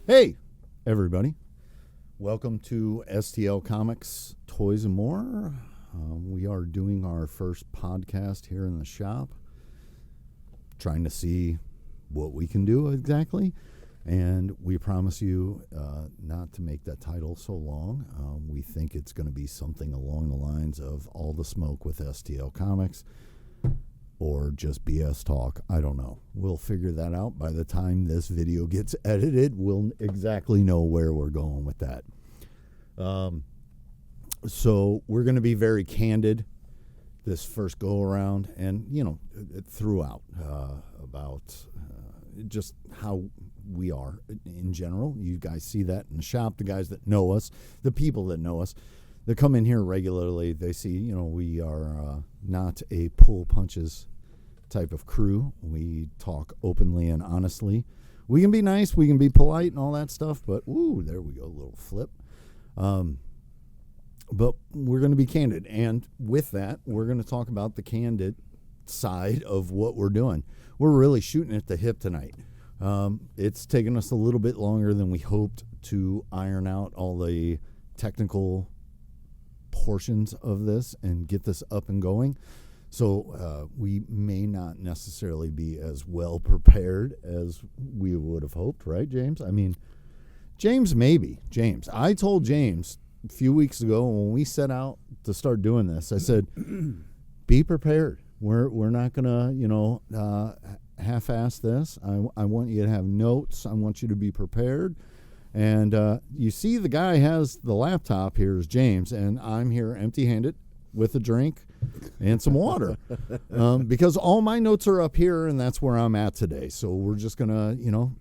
Hey, everybody. Welcome to StL Comics Toys and More. We are doing our first podcast here in the shop, trying to see what we can do exactly. And we promise you not to make that title so long. We think it's going to be something along the lines of All the Smoke with StL Comics, or just BS talk. I don't know. We'll figure that out. By the time this video gets edited, we'll exactly know where we're going with that. So we're going to be very candid this first go around and, throughout about just how we are in general. You guys see that in the shop, the guys that know us, the people that know us. They come in here regularly. They see, we are not a pull punches type of crew. We talk openly and honestly. We can be nice, we can be polite and all that stuff, but, there we go, a little flip. But we're going to be candid. And with that, we're going to talk about the candid side of what we're doing. We're really shooting at the hip tonight. It's taken us a little bit longer than we hoped to iron out all the technical portions of this and get this up and going. So we may not necessarily be as well prepared as we would have hoped, right, James? I mean, James, maybe. James. I told James a few weeks ago when we set out to start doing this, I said, be prepared. We're not going to, half-ass this. I want you to have notes. I want you to be prepared. And you see the guy has the laptop here is James, and I'm here empty-handed with a drink and some water because all my notes are up here, and that's where I'm at today. So we're just going to,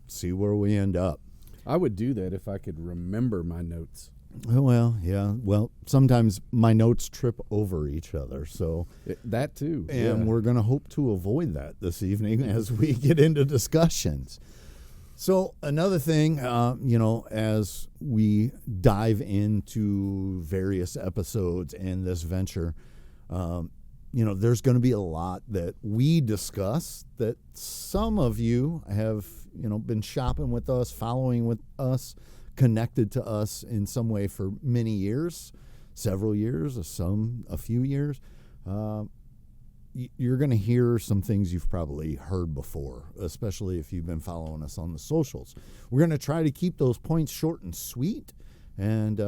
see where we end up. I would do that if I could remember my notes. Well, yeah. Well, sometimes my notes trip over each other. So that too. And we're going to hope to avoid that this evening as we get into discussions. So another thing, as we dive into various episodes in this venture, there's going to be a lot that we discuss that some of you have, been shopping with us, following with us, connected to us in some way for many years, several years, a few years. You're going to hear some things you've probably heard before, especially if you've been following us on the socials. We're going to try to keep those points short and sweet and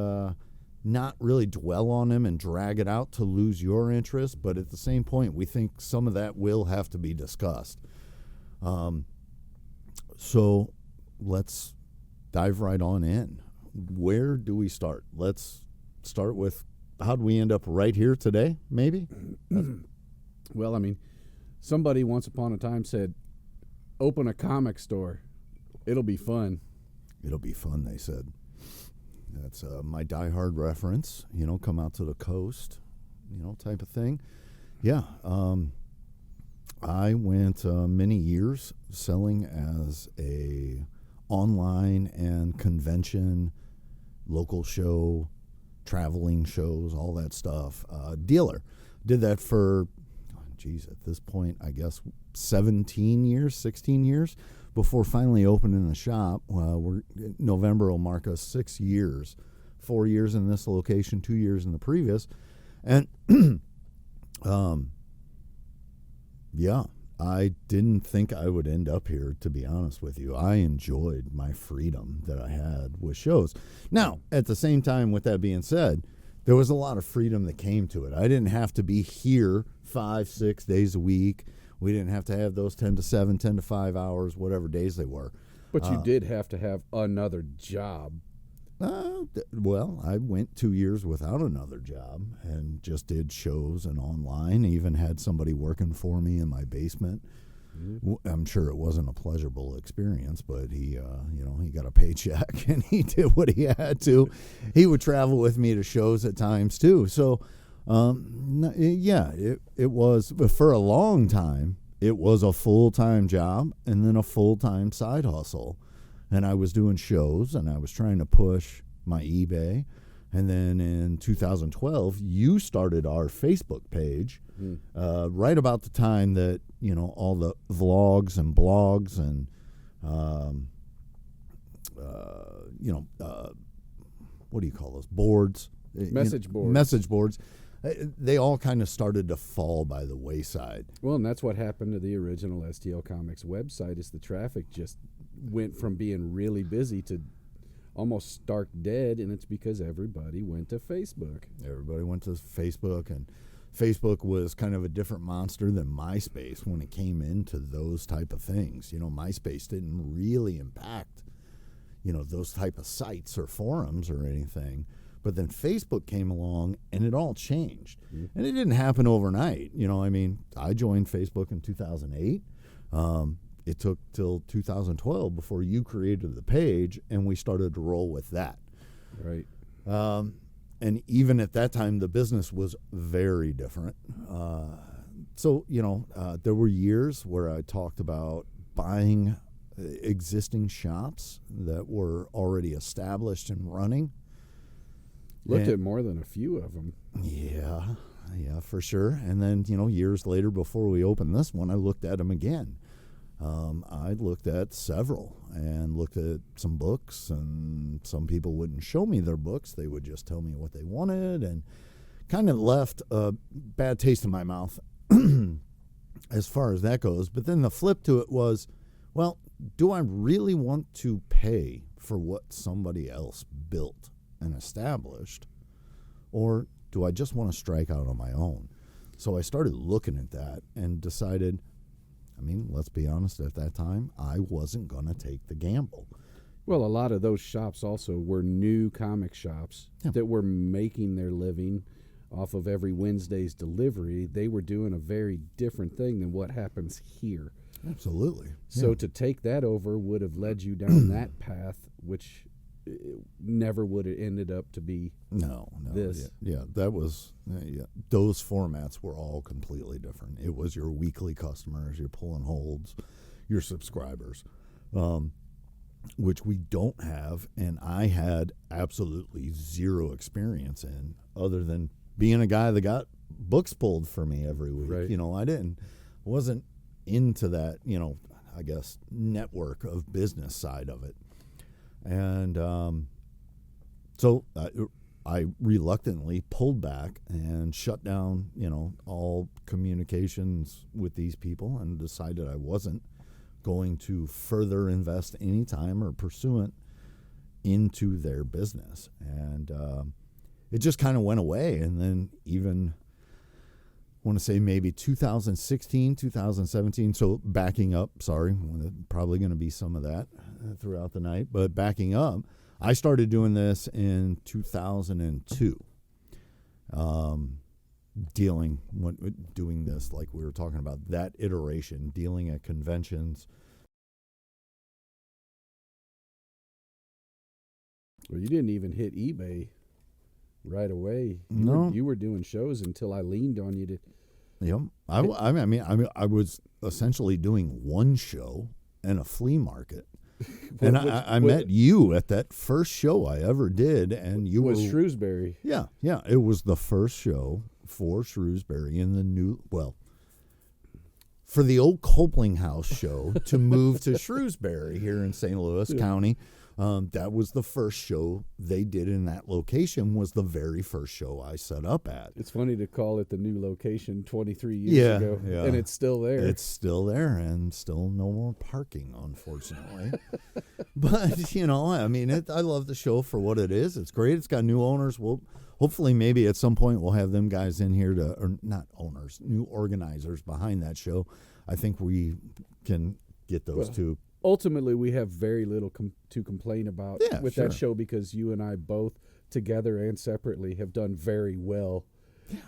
not really dwell on them and drag it out to lose your interest. But at the same point, we think some of that will have to be discussed. So let's dive right on in. Where do we start? Let's start with how do we end up right here today, maybe? Well, I mean, somebody once upon a time said, open a comic store. It'll be fun. It'll be fun, they said. That's my Die Hard reference, come out to the coast, type of thing. Yeah. I went many years selling as a online and convention, local show, traveling shows, all that stuff. Dealer. Did that for, at this point, I guess 16 years before finally opening the shop. November will mark us 6 years, 4 years in this location, 2 years in the previous. And, I didn't think I would end up here, to be honest with you. I enjoyed my freedom that I had with shows. Now, at the same time, with that being said, there was a lot of freedom that came to it. I didn't have to be here 5-6 days a week. We didn't have to have those 10 to 7, 10 to 5 hours, whatever days they were. But you did have to have another job. Well, I went 2 years without another job and just did shows and online. Even had somebody working for me in my basement. Mm-hmm. I'm sure it wasn't a pleasurable experience, but he got a paycheck and he did what he had to. He would travel with me to shows at times too. So, it was for a long time. It was a full-time job and then a full-time side hustle. And I was doing shows, and I was trying to push my eBay. And then in 2012, you started our Facebook page right about the time that, all the vlogs and blogs and you know, what do you call those boards? Message boards. Message boards. They all kind of started to fall by the wayside. Well, and that's what happened to the original StL Comics website. Is the traffic just went from being really busy to almost stark dead, and it's because everybody went to Facebook. Everybody went to Facebook, and Facebook was kind of a different monster than MySpace when it came into those type of things. You know, MySpace didn't really impact, you know, those type of sites or forums or anything. But then Facebook came along, and it all changed. Mm-hmm. And it didn't happen overnight. You know, I mean, I joined Facebook in 2008. It took till 2012 before you created the page, and we started to roll with that. Right. And even at that time, the business was very different. So, you know, there were years where I talked about buying existing shops that were already established and running. Looked at more than a few of them. Yeah, for sure. And then, you know, years later, before we opened this one, I looked at them again. I looked at several and looked at some books, and some people wouldn't show me their books. They would just tell me what they wanted, and kind of left a bad taste in my mouth as far as that goes. But then the flip to it was, well, do I really want to pay for what somebody else built and established, or do I just want to strike out on my own? So I started looking at that and decided, I mean, let's be honest, at that time, I wasn't going to take the gamble. Well, a lot of those shops also were new comic shops that were making their living off of every Wednesday's delivery. They were doing a very different thing than what happens here. Absolutely. So to take that over would have led you down that path, which never would have ended up to be this. Yeah, that was, those formats were all completely different. It was your weekly customers, your pull and holds, your subscribers, which we don't have, and I had absolutely zero experience in, other than being a guy that got books pulled for me every week. Right. You know, wasn't into that, you know, I guess, network of business side of it. And so I reluctantly pulled back and shut down, you know, all communications with these people, and decided I wasn't going to further invest any time or pursuant into their business. And it just kind of went away. And then even, I want to say maybe 2016, 2017. So backing up, sorry, probably going to be some of that throughout the night. But backing up, I started doing this in 2002. Doing this like we were talking about, that iteration, dealing at conventions. Well, you didn't even hit eBay right away. You were doing shows until I leaned on you to. Yep. I was essentially doing one show and a flea market. And I met you at that first show I ever did, and you was Shrewsbury. Yeah. It was the first show for Shrewsbury in the for the old Copling House show to move to Shrewsbury here in St. Louis County. That was the first show they did in that location, was the very first show I set up at. It's funny to call it the new location 23 years ago, and it's still there. It's still there, and still no more parking, unfortunately. But, you know, I mean, I love the show for what it is. It's great. It's got new owners. Hopefully maybe at some point we'll have them guys in here or not owners, new organizers behind that show. I think we can get those two. Ultimately, we have very little to complain about with that show, because you and I both, together and separately, have done very well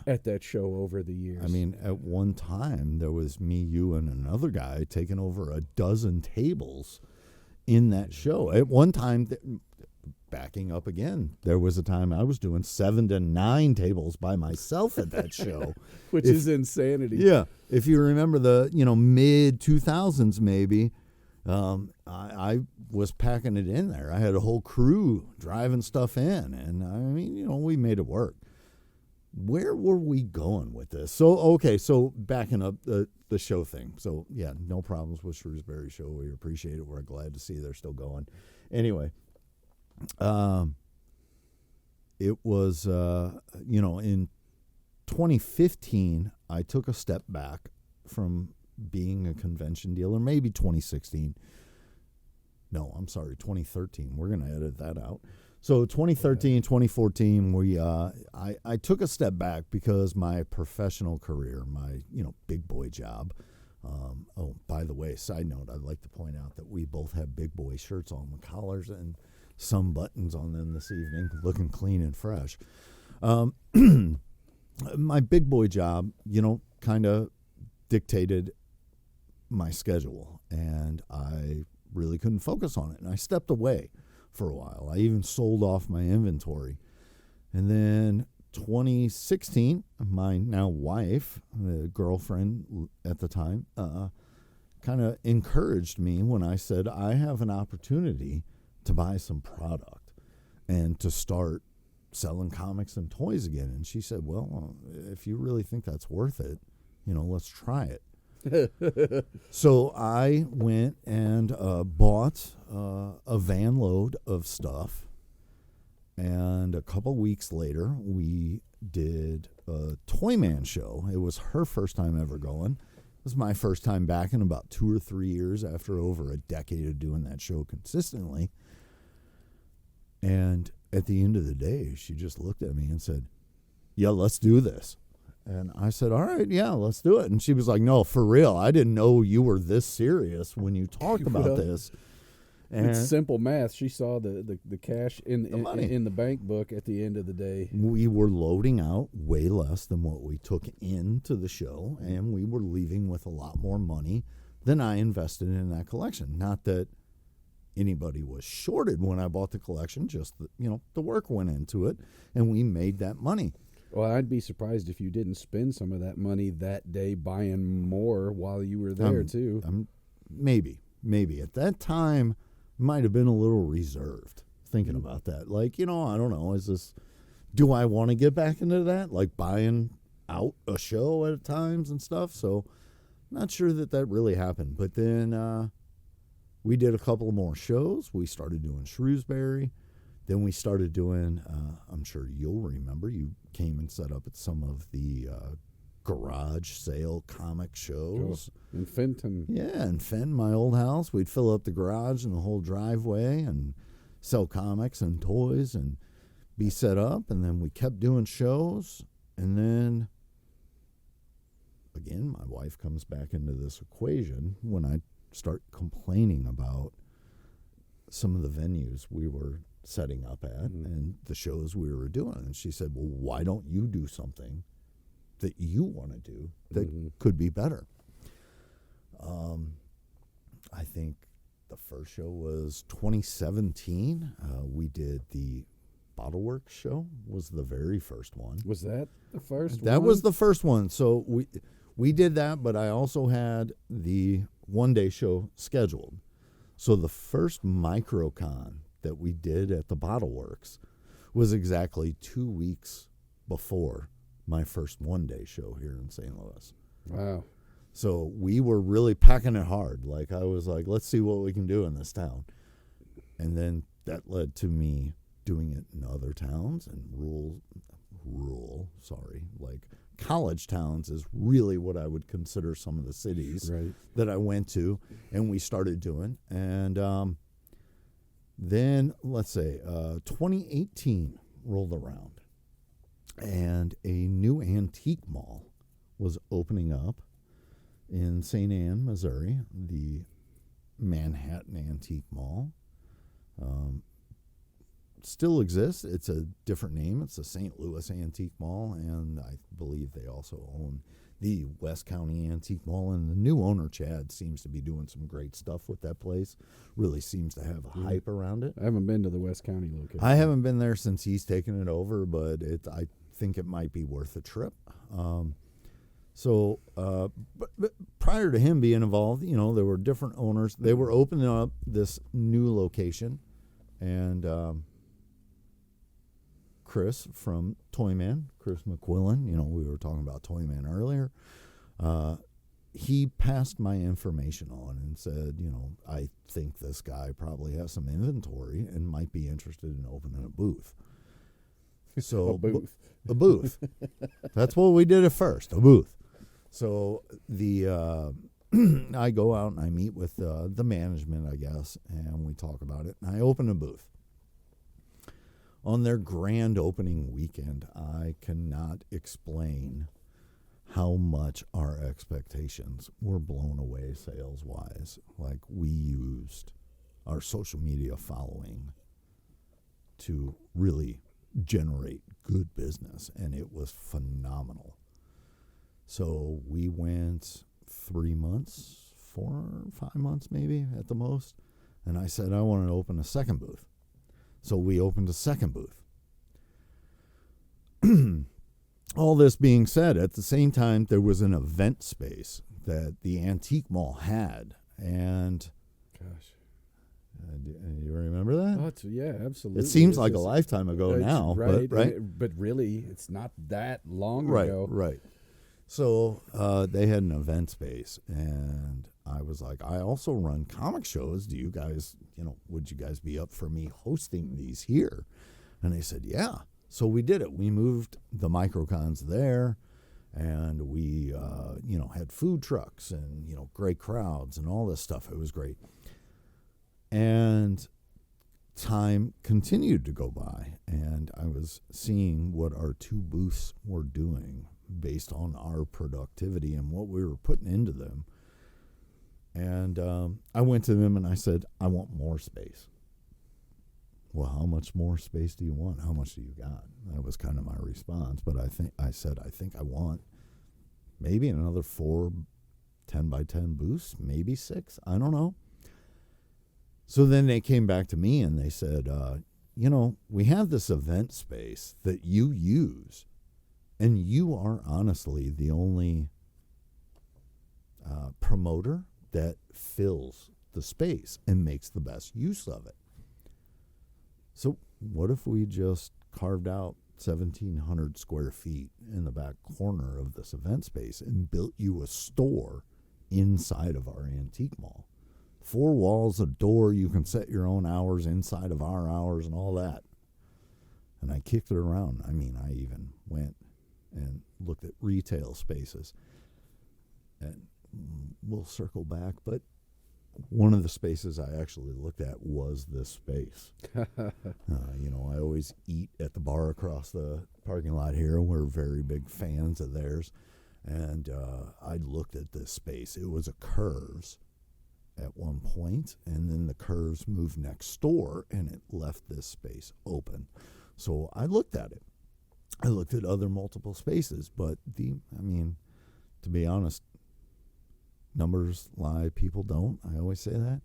at that show over the years. I mean, at one time, there was me, you, and another guy taking over a dozen tables in that show. At one time, backing up again, there was a time I was doing 7 to 9 tables by myself at that show. Which is insanity. Yeah. If you remember the, mid-2000s maybe, I was packing it in there. I had a whole crew driving stuff in, and I mean, we made it work. Where were we going with this? So backing up the show thing. So, yeah, no problems with Shrewsbury show. We appreciate it. We're glad to see they're still going. Anyway, it was, in 2015, I took a step back from being a convention dealer, maybe 2016. No, I'm sorry, 2013. We're going to edit that out. So 2013, 2014, I took a step back because my professional career, my, big boy job. By the way, side note, I'd like to point out that we both have big boy shirts on with collars and some buttons on them this evening, looking clean and fresh. My big boy job, kind of dictated my schedule, and I really couldn't focus on it. And I stepped away for a while. I even sold off my inventory. And then 2016, my now wife, the girlfriend at the time, kind of encouraged me when I said, I have an opportunity to buy some product and to start selling comics and toys again. And she said, well, if you really think that's worth it, let's try it. So I went and bought a van load of stuff, and a couple weeks later we did a Toyman show. It was her first time ever going. It was my first time back in about 2 or 3 years after over a decade of doing that show consistently. And at the end of the day, she just looked at me and said, yeah, let's do this. And I said, all right, yeah, let's do it. And she was like, no, for real. I didn't know you were this serious when you talked about this. And it's simple math. She saw the cash in the bank book at the end of the day. We were loading out way less than what we took into the show, and we were leaving with a lot more money than I invested in that collection. Not that anybody was shorted when I bought the collection, just the work went into it, and we made that money. Well, I'd be surprised if you didn't spend some of that money that day buying more while you were there, too. Maybe. At that time, might have been a little reserved thinking about that. Like, I don't know. Do I want to get back into that? Like buying out a show at times and stuff. So, not sure that really happened. But then we did a couple more shows. We started doing Shrewsbury. Then we started doing, I'm sure you'll remember, you came and set up at some of the garage sale comic shows. In Fenton. Yeah, in Fenton, my old house. We'd fill up the garage and the whole driveway and sell comics and toys and be set up. And then we kept doing shows. And then, again, my wife comes back into this equation when I start complaining about some of the venues we were setting up at and the shows we were doing. And she said, well, why don't you do something that you want to do that could be better? I think the first show was 2017. We did the Bottle Works show, was the very first one. Was that the first one? That was the first one. So we did that, but I also had the one-day show scheduled. So the first microcon that we did at the Bottle Works was exactly 2 weeks before my first one-day show here in St. Louis. Wow. So we were really packing it hard. Like, I was like, let's see what we can do in this town. And then that led to me doing it in other towns and like college towns is really what I would consider some of the cities that I went to and we started doing. And then, let's say, 2018 rolled around, and a new antique mall was opening up in St. Anne, Missouri, the Manhattan Antique Mall. Still exists. It's a different name. It's the St. Louis Antique Mall, and I believe they also own the West County Antique Mall, and the new owner, Chad, seems to be doing some great stuff with that place. Really seems to have a hype around it. I haven't been to the West County location. I haven't been there since he's taken it over, but I think it might be worth a trip. But prior to him being involved, there were different owners. They were opening up this new location, and Chris from Toyman, Chris McQuillan, we were talking about Toyman earlier. he passed my information on and said, I think this guy probably has some inventory and might be interested in opening a booth. So A booth. A booth. That's what we did at first, a booth. So I go out and I meet with the management, I guess, and we talk about it. And I open a booth. On their grand opening weekend, I cannot explain how much our expectations were blown away sales-wise. Like, we used our social media following to really generate good business, and it was phenomenal. So we went 3 months, 4 or 5 months maybe at the most, and I said I wanted to open a second booth. So we opened a second booth. All this being said, at the same time, there was an event space that the Antique Mall had. And gosh, do you remember that? Oh, yeah, absolutely. It seems like a lifetime ago now. Right, but, right? But really, it's not that long right, ago. Right. So they had an event space, and I was like, I also run comic shows. Do you guys, would you guys be up for me hosting these here? And they said, yeah. So we did it. We moved the microcons there, and we, had food trucks and, great crowds and all this stuff. It was great. And time continued to go by, and I was seeing what our two booths were doing based on our productivity and what we were putting into them. And I went to them and I said, I want more space. Well, how much more space do you want? How much do you got? That was kind of my response. But I think I want maybe another 4 10x10 booths, maybe 6. I don't know. So then they came back to me and they said, we have this event space that you use, and you are honestly the only promoter that fills the space and makes the best use of it. So what if we just carved out 1,700 square feet in the back corner of this event space and built you a store inside of our antique mall? 4 walls, a door, you can set your own hours inside of our hours and all that. And I kicked it around. I mean, I even went and looked at retail spaces. And we'll circle back, but one of the spaces I actually looked at was this space. I always eat at the bar across the parking lot here. We're very big fans of theirs. And I looked at this space. It was a Curves at one point, and then the Curves moved next door, and it left this space open. So I looked at it. I looked at other multiple spaces, but to be honest, numbers lie, people don't. I always say that.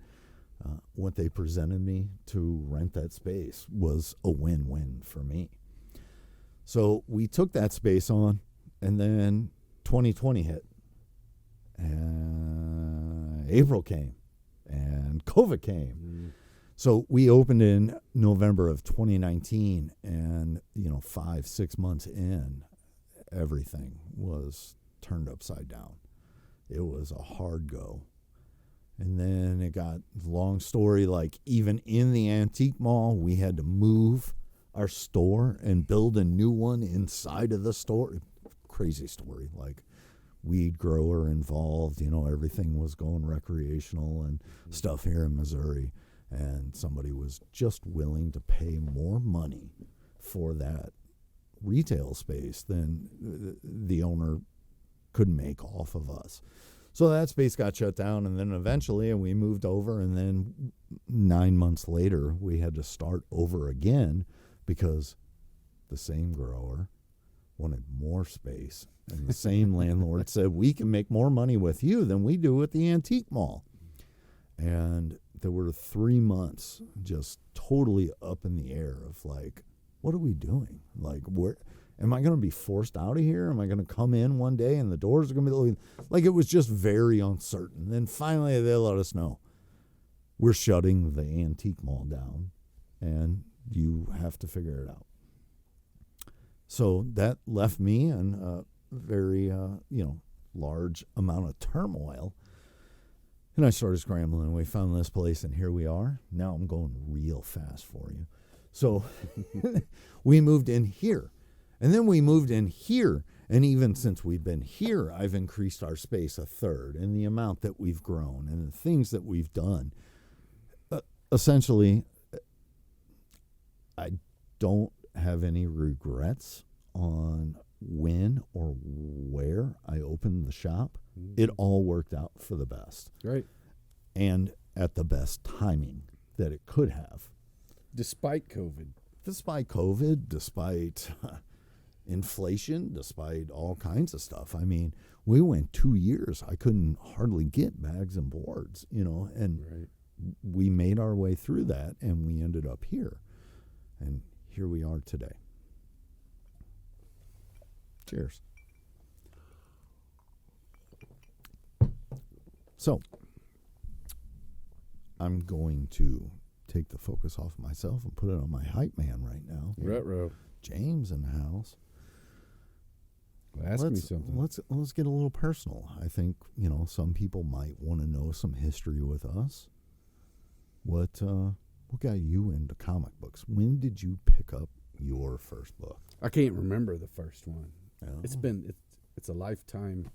What they presented me to rent that space was a win-win for me. So we took that space on, and then 2020 hit. And April came, and COVID came. Mm. So we opened in November of 2019, and 5-6 months in, everything was turned upside down. It was a hard go. And then it got, long story, like even in the antique mall, we had to move our store and build a new one inside of the store. Crazy story. Like, weed grower involved, everything was going recreational and stuff here in Missouri. And somebody was just willing to pay more money for that retail space than the owner could make off of us. So that space got shut down, and then eventually we moved over, and then 9 months later we had to start over again because the same grower wanted more space, and the same landlord said, we can make more money with you than we do at the antique mall. And there were 3 months just totally up in the air of like, what are we doing? Like, where am I going to be forced out of here? Am I going to come in one day and the doors are going to be like, it was just very uncertain. Then finally they let us know, we're shutting the antique mall down and you have to figure it out. So that left me in a very, large amount of turmoil. And I started scrambling. We found this place, and here we are. Now I'm going real fast for you. So we moved in here. And then we moved in here. And even since we've been here, I've increased our space a third, and the amount that we've grown and the things that we've done. Essentially, I don't have any regrets on when or where I opened the shop. It all worked out for the best. Right. And at the best timing that it could have. Despite COVID. Despite inflation, despite all kinds of stuff. I mean, we went 2 years. I couldn't hardly get bags and boards, and right. We made our way through that, and we ended up here. And here we are today. Cheers. So, I'm going to take the focus off myself and put it on my hype man right now. Retro. James in the house. Ask me something. Let's get a little personal. I think, some people might want to know some history with us. What got you into comic books? When did you pick up your first book? I can't remember the first one. Oh. It's a lifetime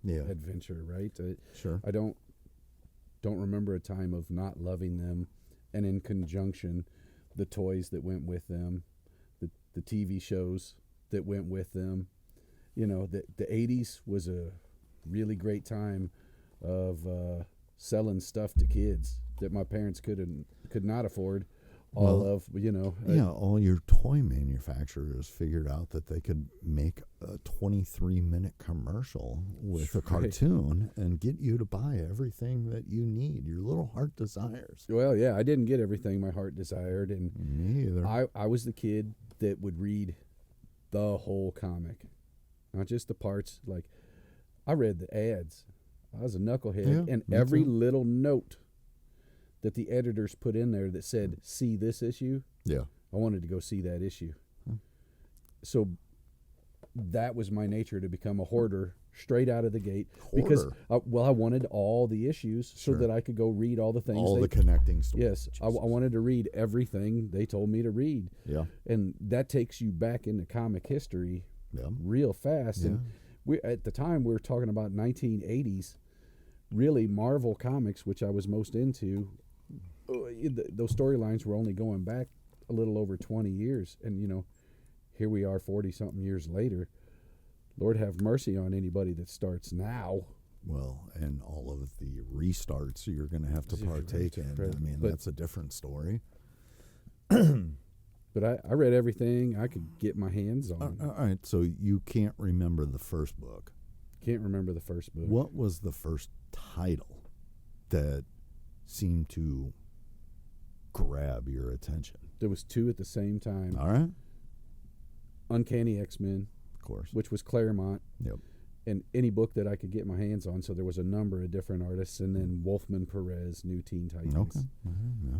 adventure, right? Sure. I don't remember a time of not loving them, and in conjunction, the toys that went with them, the TV shows that went with them. The 80s was a really great time of selling stuff to kids that my parents could not afford. All your toy manufacturers figured out that they could make a 23-minute commercial with a cartoon and get you to buy everything that you need, your little heart desires. Well, yeah, I didn't get everything my heart desired, and me either. I was the kid that would read the whole comic, not just the parts. Like, I read the ads. I was a knucklehead, and every little note that the editors put in there that said, see this issue, I wanted to go see that issue. So that was my nature, to become a hoarder straight out of the gate. Because, I wanted all the issues so that I could go read all the things. All the connecting stories. Yes, I wanted to read everything they told me to read. Yeah. And that takes you back into comic history real fast. Yeah. And at the time, we were talking about 1980s, really Marvel Comics, which I was most into. Those storylines were only going back a little over 20 years. And, here we are 40-something years later. Lord have mercy on anybody that starts now. Well, and all of the restarts you're going to have to partake in. Right. I mean, that's a different story. But I read everything I could get my hands on. All right, so you can't remember the first book. Can't remember the first book. What was the first title that seemed to grab your attention? There was two at the same time. All right. Uncanny X-Men, of course, which was Claremont. Yep. And any book that I could get my hands on. So there was a number of different artists, and then Wolfman Perez, New Teen Titans. Okay. Yeah.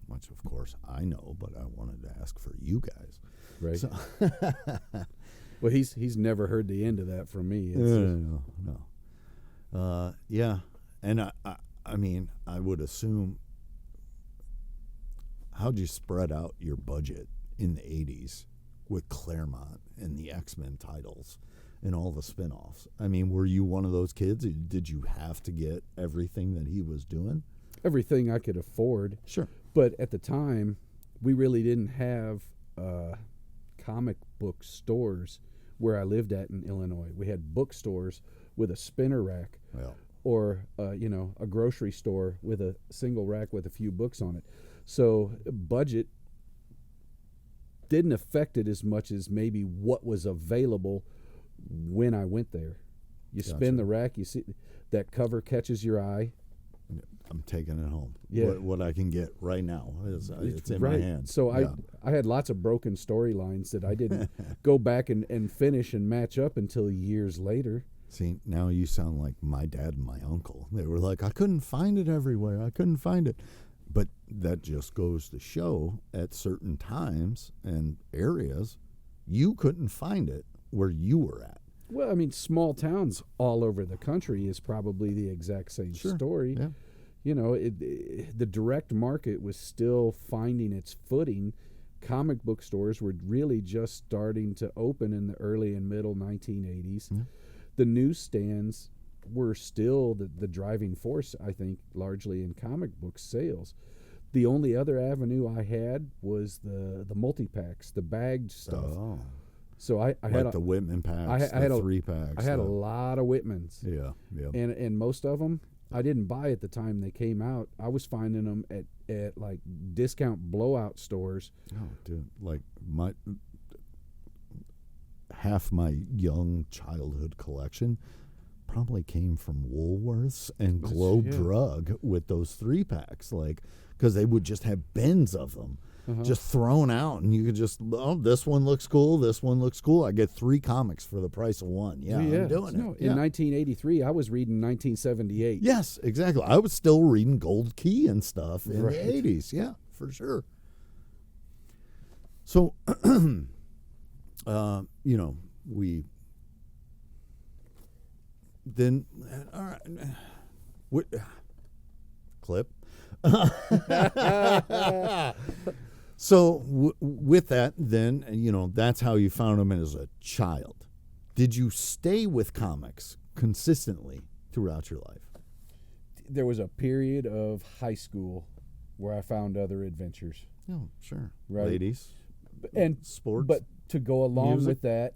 Which, of course, I know, but I wanted to ask for you guys. Right. So well, he's never heard the end of that from me. No. Yeah, and I mean, I would assume. How'd you spread out your budget in the 80s with Claremont and the X-Men titles and all the spin-offs? I mean, were you one of those kids? Did you have to get everything that he was doing? Everything I could afford. Sure. But at the time, we really didn't have comic book stores where I lived at in Illinois. We had bookstores with a spinner rack, or a grocery store with a single rack with a few books on it. So budget didn't affect it as much as maybe what was available when I went there. You spin the rack, you see that cover catches your eye. I'm taking it home. Yeah. What I can get right now is it's in my hands. So I had lots of broken storylines that I didn't go back and finish and match up until years later. See, now you sound like my dad and my uncle. They were like, I couldn't find it everywhere. I couldn't find it. But that just goes to show at certain times and areas, you couldn't find it where you were at. Well, I mean, small towns all over the country is probably the exact same story. Yeah. You know, the direct market was still finding its footing. Comic book stores were really just starting to open in the early and middle 1980s. Yeah. The newsstands were still the driving force, I think, largely in comic book sales. The only other avenue I had was the multi-packs, the bagged stuff. Oh. So I Like had the Whitman packs, the 3-packs. I had a lot of Whitmans. Yeah, yeah. And most of them I didn't buy at the time they came out. I was finding them at like discount blowout stores. Oh, dude, like half my young childhood collection probably came from Woolworths and Globe Drug with those 3-packs, like, because they would just have bins of them. Just thrown out, and you could just, this one looks cool, this one looks cool. I get 3 comimics for the price of one. Yeah, I'm doing it. In 1983, I was reading 1978. Yes, exactly. I was still reading Gold Key and stuff in the 80s. Yeah, for sure. So, you know, we then, all right, clip. So with that, then, you know, that's how you found them as a child. Did you stay with comics consistently throughout your life? There was a period of high school where I found other adventures. Oh, sure. Right. Ladies. And sports. But to go along music. with that,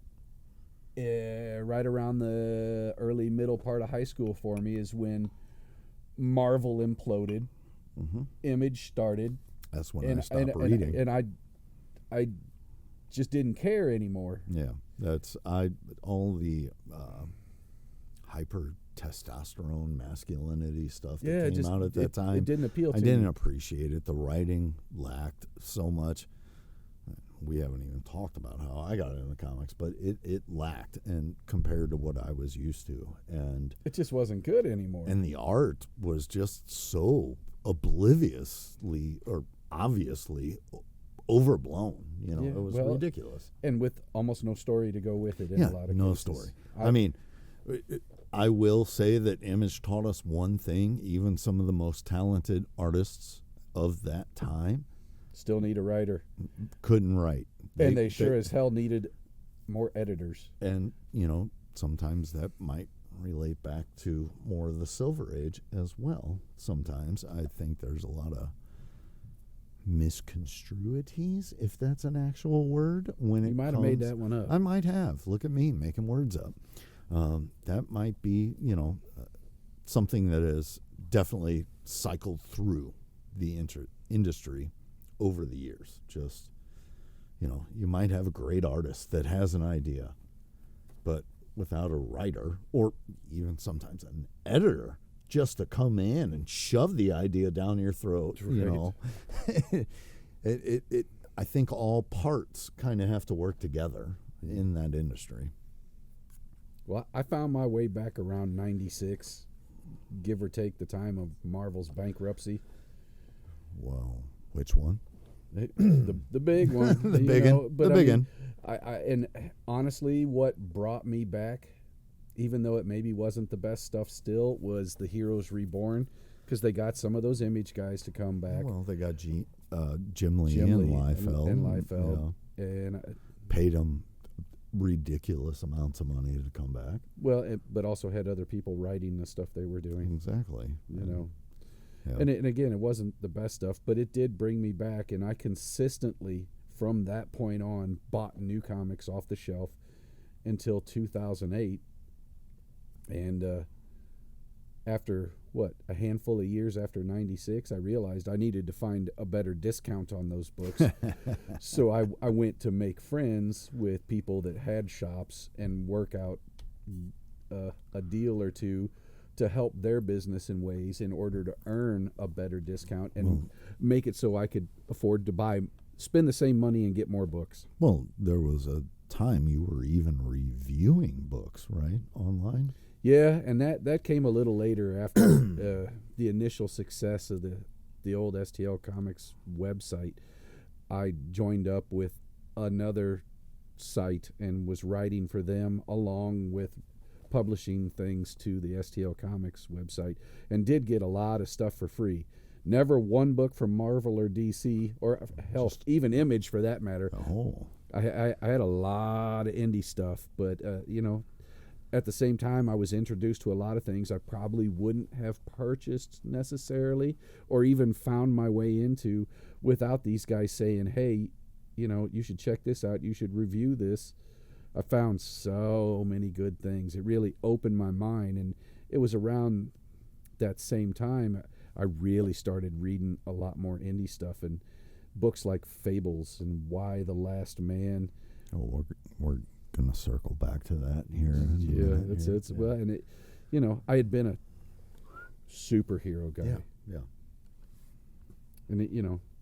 right around the early middle part of high school for me is when Marvel imploded. Image started. That's when I stopped reading. And I just didn't care anymore. Yeah, that's all the hyper testosterone masculinity stuff that came out at that time. It didn't appeal to me. I didn't appreciate it. The writing lacked so much. We haven't even talked about how I got into comics, but it lacked, and compared to what I was used to, and it just wasn't good anymore. And the art was just so obliviously or obviously overblown. You know, it was ridiculous. And with almost no story to go with it in a lot of cases. No story. I mean, I will say that Image taught us one thing. Even some of the most talented artists of that time still need a writer. Couldn't write. And they sure as hell needed more editors. And, you know, sometimes that might relate back to more of the Silver Age as well. Sometimes I think there's a lot of misconstruities, if that's an actual word. When you might have made that one up. I might have. Look at me making words up. That might be, you know, something that has definitely cycled through the industry over the years. Just, you know, you might have a great artist that has an idea, but without a writer or even sometimes an editor just to come in and shove the idea down your throat, you know, I think all parts kind of have to work together in that industry. Well, I found my way back around 96, give or take the time of Marvel's bankruptcy. Well, which one? The big one. The big one. And honestly, what brought me back, even though it maybe wasn't the best stuff still, was the Heroes Reborn, because they got some of those Image guys to come back. Well, they got Jim Lee and Liefeld. And paid them ridiculous amounts of money to come back. Well, but also had other people writing the stuff they were doing. Exactly. You know. Yeah. And again, it wasn't the best stuff, but it did bring me back, and I consistently, from that point on, bought new comics off the shelf until 2008. And after, a handful of years after 96, I realized I needed to find a better discount on those books. So I went to make friends with people that had shops and work out a deal or two to help their business in ways in order to earn a better discount and make it so I could afford to spend the same money and get more books. Well, there was a time you were even reviewing books, right, online? Yeah, and that came a little later after the initial success of the old StL Comics website. I joined up with another site and was writing for them along with publishing things to the StL Comics website, and did get a lot of stuff for free. Never one book from Marvel or DC, or hell, even Image for that matter. Oh. I had a lot of indie stuff, but at the same time, I was introduced to a lot of things I probably wouldn't have purchased necessarily, or even found my way into without these guys saying, "Hey, you should check this out. You should review this." I found so many good things. It really opened my mind, and it was around that same time I really started reading a lot more indie stuff and books like Fables and Why the Last Man. Oh, we're gonna circle back to that here. It's well, and it, I had been a superhero guy. Yeah. And it,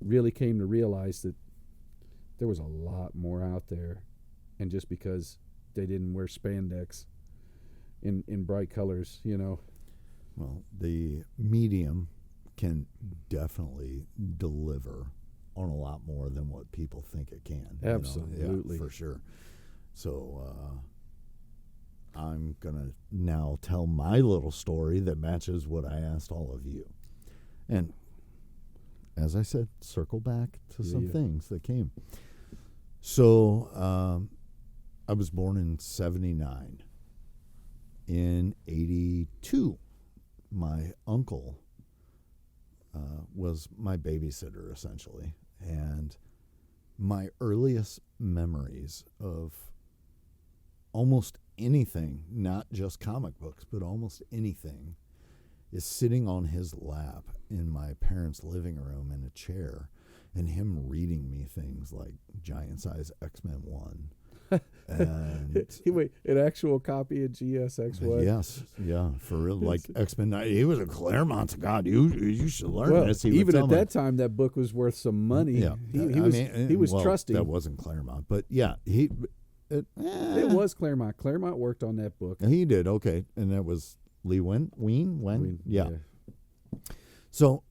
really came to realize that there was a lot more out there, and just because they didn't wear spandex in bright colors, Well, the medium can definitely deliver on a lot more than what people think it can. Absolutely. Yeah, for sure. So I'm going to now tell my little story that matches what I asked all of you. And as I said, circle back to some things that came. So I was born in 79. In 82, my uncle was my babysitter, essentially. And my earliest memories of almost anything, not just comic books, but almost anything, is sitting on his lap in my parents' living room in a chair, and him reading me things like Giant Size X-Men 1. And wait, an actual copy of GSX1? Yes, yeah, for real. Like X-Men, he was a Claremont god. You should learn this. Even at that time, that book was worth some money. Yeah, he was trusting. That wasn't Claremont, but yeah, it was Claremont. Claremont worked on that book. He did, okay, and that was Lee Ween? Yeah. So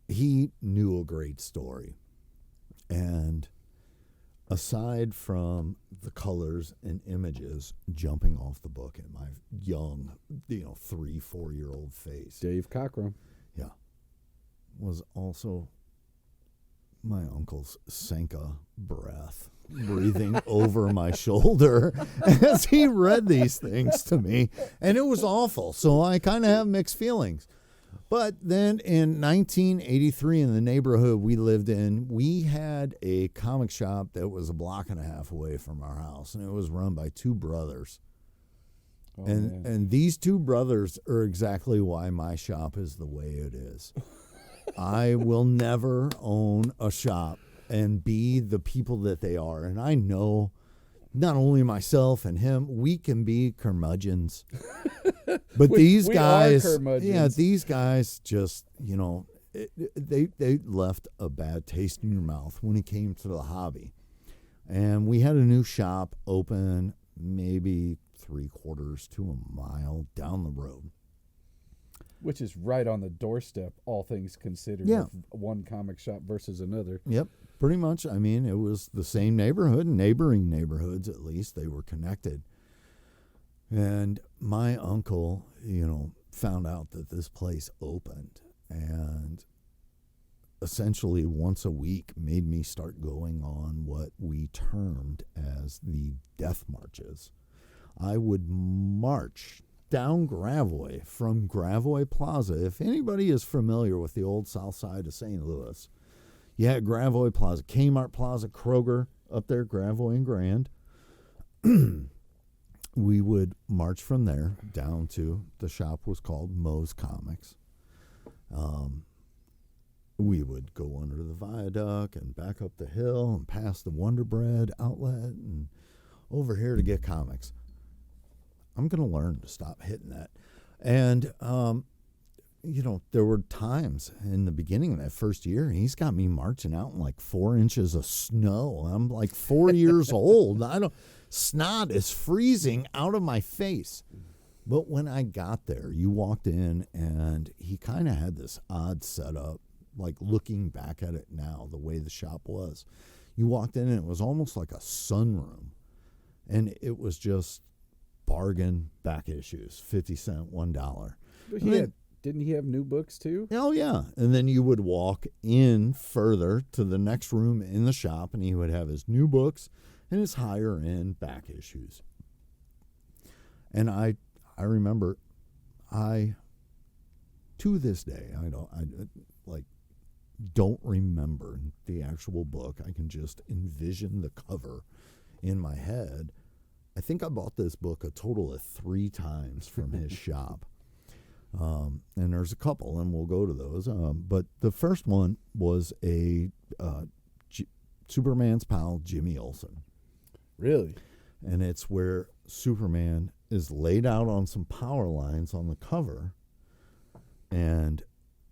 he knew a great story, and aside from the colors and images jumping off the book in my young, 3-4-year-old face, Dave Cockrum, was also my uncle's Senka breath breathing over my shoulder as he read these things to me, and it was awful. So I kind of have mixed feelings. But then in 1983, in the neighborhood we lived in, we had a comic shop that was a block and a half away from our house, and it was run by two brothers. Oh, and these two brothers are exactly why my shop is the way it is. I will never own a shop and be the people that they are. And I know not only myself and him, we can be curmudgeons. But these guys, these guys just, they left a bad taste in your mouth when it came to the hobby. And we had a new shop open maybe 3/4 to a mile down the road. Which is right on the doorstep, all things considered, of one comic shop versus another. Yep, pretty much. I mean, it was the same neighborhood, neighboring neighborhoods at least. They were connected. And my uncle, found out that this place opened, and essentially once a week made me start going on what we termed as the death marches. I would march down Gravois from Gravois Plaza. If anybody is familiar with the old south side of St. Louis, you had Gravois Plaza, Kmart Plaza, Kroger up there, Gravois and Grand. We would march from there down to, the shop was called Moe's Comics. We would go under the viaduct and back up the hill and past the Wonder Bread outlet and over here to get comics. I'm going to learn to stop hitting that. And, there were times in the beginning of that first year, he's got me marching out in like 4 inches of snow. I'm like 4 years old. Snot is freezing out of my face. But when I got there, you walked in and he kind of had this odd setup, like looking back at it now, the way the shop was. You walked in and it was almost like a sunroom. And it was just bargain back issues, 50 cents, $1. Didn't he have new books too? Oh, yeah. And then you would walk in further to the next room in the shop, and he would have his new books and his higher end back issues. And I remember, to this day, I don't remember the actual book. I can just envision the cover in my head. I think I bought this book a total of 3 times from his shop. And there's a couple, and we'll go to those. But the first one was Superman's pal, Jimmy Olsen. Really? And it's where Superman is laid out on some power lines on the cover, and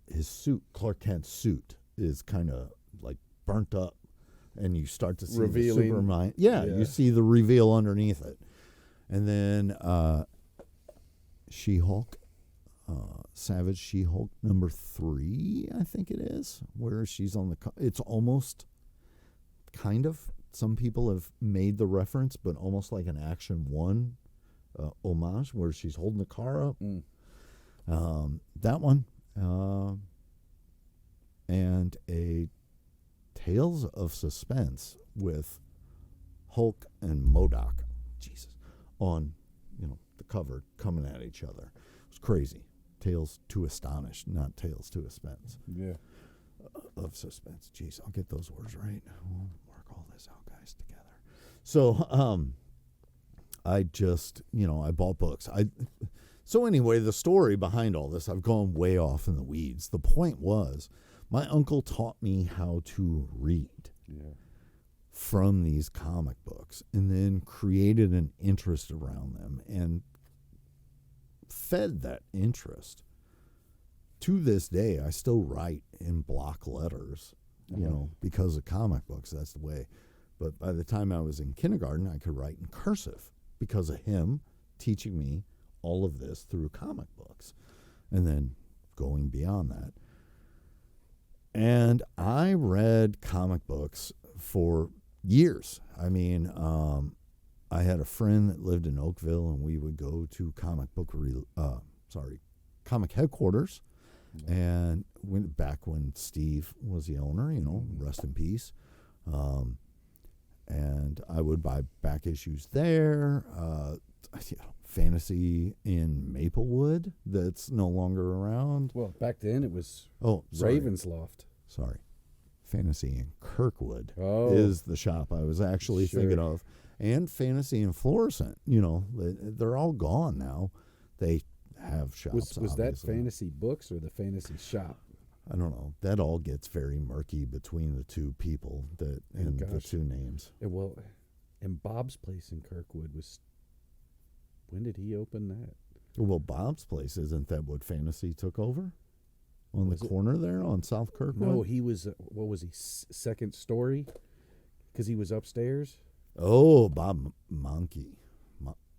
his suit, Clark Kent's suit, is kind of like burnt up, and you start to see revealing. The Superman. Yeah, you see the reveal underneath it. And then She-Hulk. Savage She-Hulk number 3, I think it is, where she's on the it's almost kind of, some people have made the reference, but almost like an Action 1 homage, where she's holding the car up. That one, and a Tales of Suspense with Hulk and MODOK, Jesus, on the cover, coming at each other. It was crazy. Tales to Astonish, not Tales to Suspense. Yeah. Of Suspense. Jeez, I'll get those words right. We'll work all this out, guys, together. So, I just, I bought books. So anyway, the story behind all this, I've gone way off in the weeds. The point was, my uncle taught me how to read from these comic books, and then created an interest around them, and fed that interest. To this day, I still write in block letters, because of comic books. That's the way. But by the time I was in kindergarten, I could write in cursive because of him teaching me all of this through comic books, and then going beyond that. And I read comic books for years. I mean, I had a friend that lived in Oakville, and we would go to comic headquarters, and back when Steve was the owner, rest in peace. And I would buy back issues there. Fantasy in Maplewood that's no longer around. Well, back then it was Ravensloft. Sorry. Fantasy in Kirkwood is the shop I was actually thinking of. And Fantasy in Florissant. They're all gone now. They have shops. Was that Fantasy Books or the Fantasy Shop? I don't know. That all gets very murky between the two people the two names. And Bob's Place in Kirkwood was. When did he open that? Well, Bob's Place, isn't that what Fantasy took over? On the corner there on South Kirkwood? No, he was, what was he, second story? Because he was upstairs? Oh, Bob Monkey.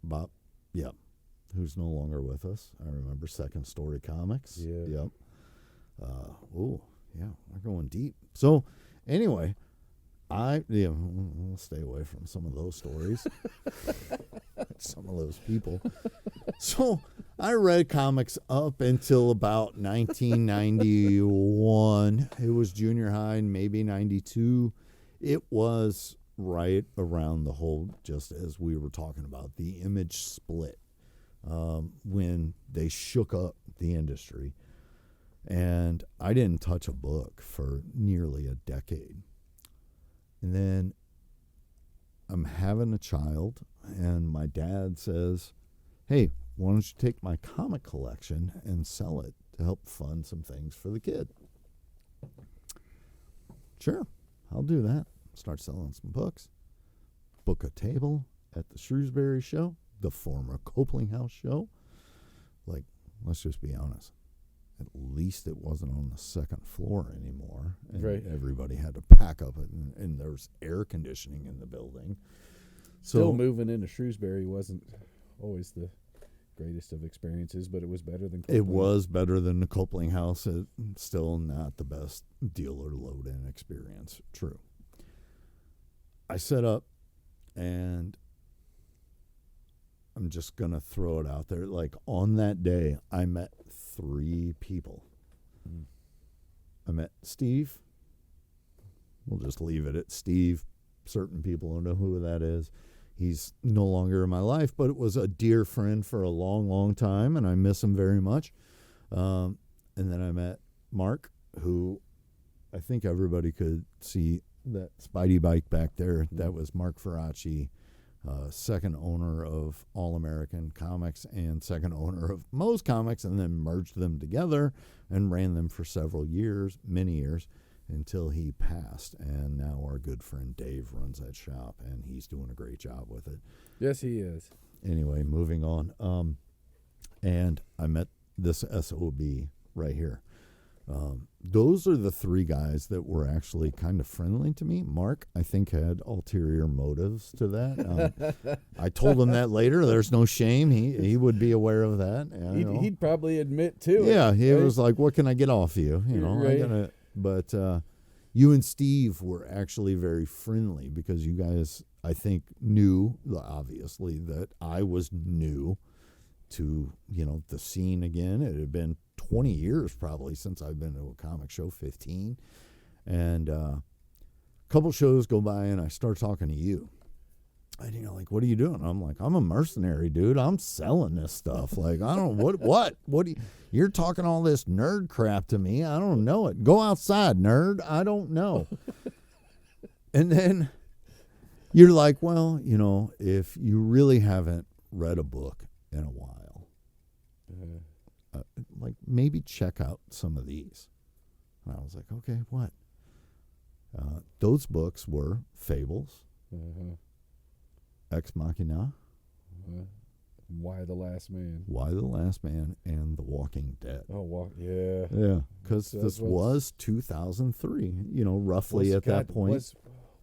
Bob, who's no longer with us. I remember Second Story Comics. Yeah. Yep. We're going deep. So, anyway, we'll stay away from some of those stories. Some of those people. So, I read comics up until about 1991. It was junior high, maybe 92. It was right around the whole, just as we were talking about, the Image split, when they shook up the industry. And I didn't touch a book for nearly a decade. And then I'm having a child, and my dad says, hey, why don't you take my comic collection and sell it to help fund some things for the kid? Sure, I'll do that. Start selling some books. Book a table at the Shrewsbury show, the former Copeland House show. Like, let's just be honest. At least it wasn't on the second floor anymore. And everybody had to pack up, and there was air conditioning in the building. Still moving into Shrewsbury wasn't always the greatest of experiences, but it was better than Copeland. It was better than the Copeland House. It's still not the best dealer load-in experience. True. I set up, and I'm just going to throw it out there. Like, on that day, I met 3 people. I met Steve. We'll just leave it at Steve. Certain people don't know who that is. He's no longer in my life, but it was a dear friend for a long, long time, and I miss him very much. And then I met Mark, who I think everybody could see that Spidey bike back there. That was Mark Ferracci, second owner of All American Comics and second owner of Moe's Comics, and then merged them together and ran them for several years, many years, until he passed. And now our good friend Dave runs that shop, and he's doing a great job with it. Yes, he is. Anyway, moving on. And I met this SOB right here. Those are the 3 guys that were actually kind of friendly to me. Mark, I think, had ulterior motives to that. I told him that later. There's no shame. He would be aware of that. He'd probably admit to it. Yeah, he right? was like, "What can I get off you?" Right. But you and Steve were actually very friendly because you guys, I think, knew, obviously, that I was new to, the scene again. It had been 20 years probably since I've been to a comic show, 15. And a couple shows go by and I start talking to you. And you're like, "What are you doing?" I'm like, "I'm a mercenary, dude. I'm selling this stuff." Like, I don't know, what do you, you're talking all this nerd crap to me. I don't know it. Go outside, nerd. I don't know. And then you're like, "Well, if you really haven't read a book in a while, like, maybe check out some of these." And I was like, "Okay, what?" Those books were Fables, Ex Machina, Why the Last Man? Why the Last Man, and The Walking Dead. Oh, yeah. Yeah, because this was 2003, roughly at that point.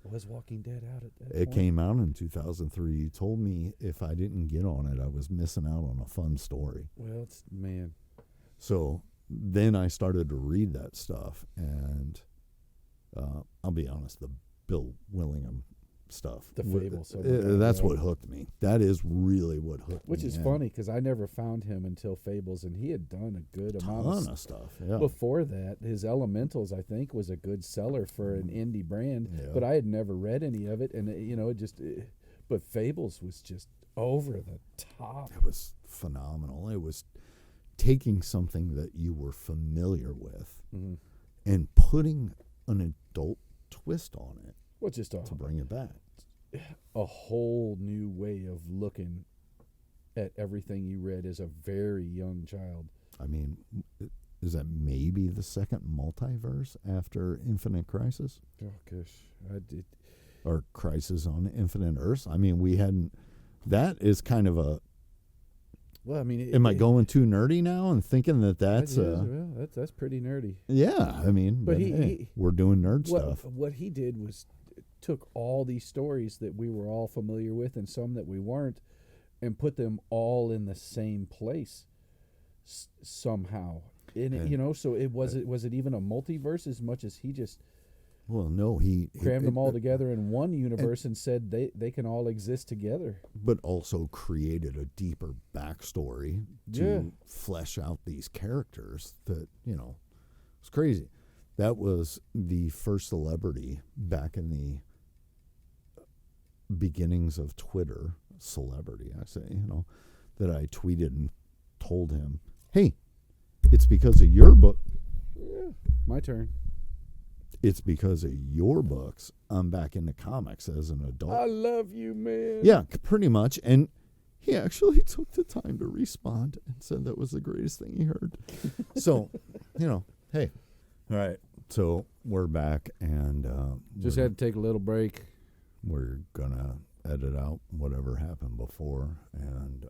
Was Walking Dead out at that point? It came out in 2003. You told me if I didn't get on it, I was missing out on a fun story. Well, man. So then I started to read that stuff, and I'll be honest, the Bill Willingham stuff. The Fables. That's what hooked me. That is really what hooked me. Which is funny because I never found him until Fables, and he had done a good amount of stuff. Yeah. Before that, his Elementals, I think, was a good seller for an indie brand, but I had never read any of it, and but Fables was just over the top. It was phenomenal. It was taking something that you were familiar with and putting an adult twist on it. Well, just to bring it back. A whole new way of looking at everything you read as a very young child. I mean, is that maybe the second multiverse after Infinite Crisis? Oh, gosh. Or Crisis on Infinite Earths? I mean, we hadn't... That is kind of a... Well, I mean... Am I going too nerdy now and thinking that's... that's pretty nerdy. Yeah, I mean, but we're doing nerd stuff. What he did was took all these stories that we were all familiar with and some that we weren't and put them all in the same place somehow. So was it even a multiverse as much as he just he crammed them all together in one universe and said they can all exist together. But also created a deeper backstory to flesh out these characters that, it's crazy. That was the first celebrity back in the beginnings of Twitter, celebrity, I say, that I tweeted and told him, "Hey, it's because of your book." Yeah, my turn. It's because of your books I'm back into comics as an adult. I love you, man. Yeah, pretty much. And he actually took the time to respond and said that was the greatest thing he heard. So, hey. All right. So we're back, and just had to take a little break. We're going to edit out whatever happened before and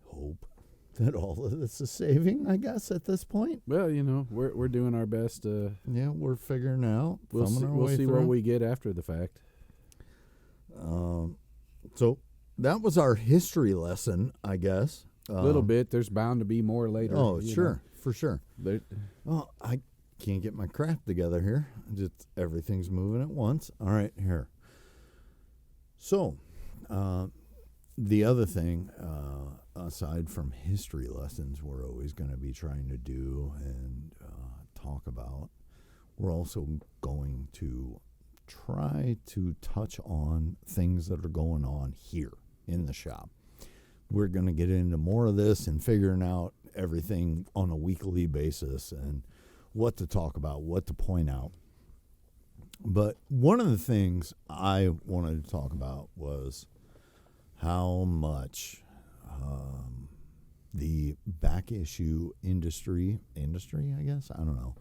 hope that all of this is saving, I guess, at this point. Well, we're doing our best. Yeah, we're figuring out. We'll see what we get after the fact. So that was our history lesson, I guess. A little bit. There's bound to be more later. Oh, sure. For sure. I can't get my crap together here. Just everything's moving at once. All right, here. So, the other thing, aside from history lessons, we're always going to be trying to do and talk about, we're also going to try to touch on things that are going on here in the shop. We're going to get into more of this and figuring out everything on a weekly basis and what to talk about, what to point out. But one of the things I wanted to talk about was how much the back issue industry, I guess, I don't know,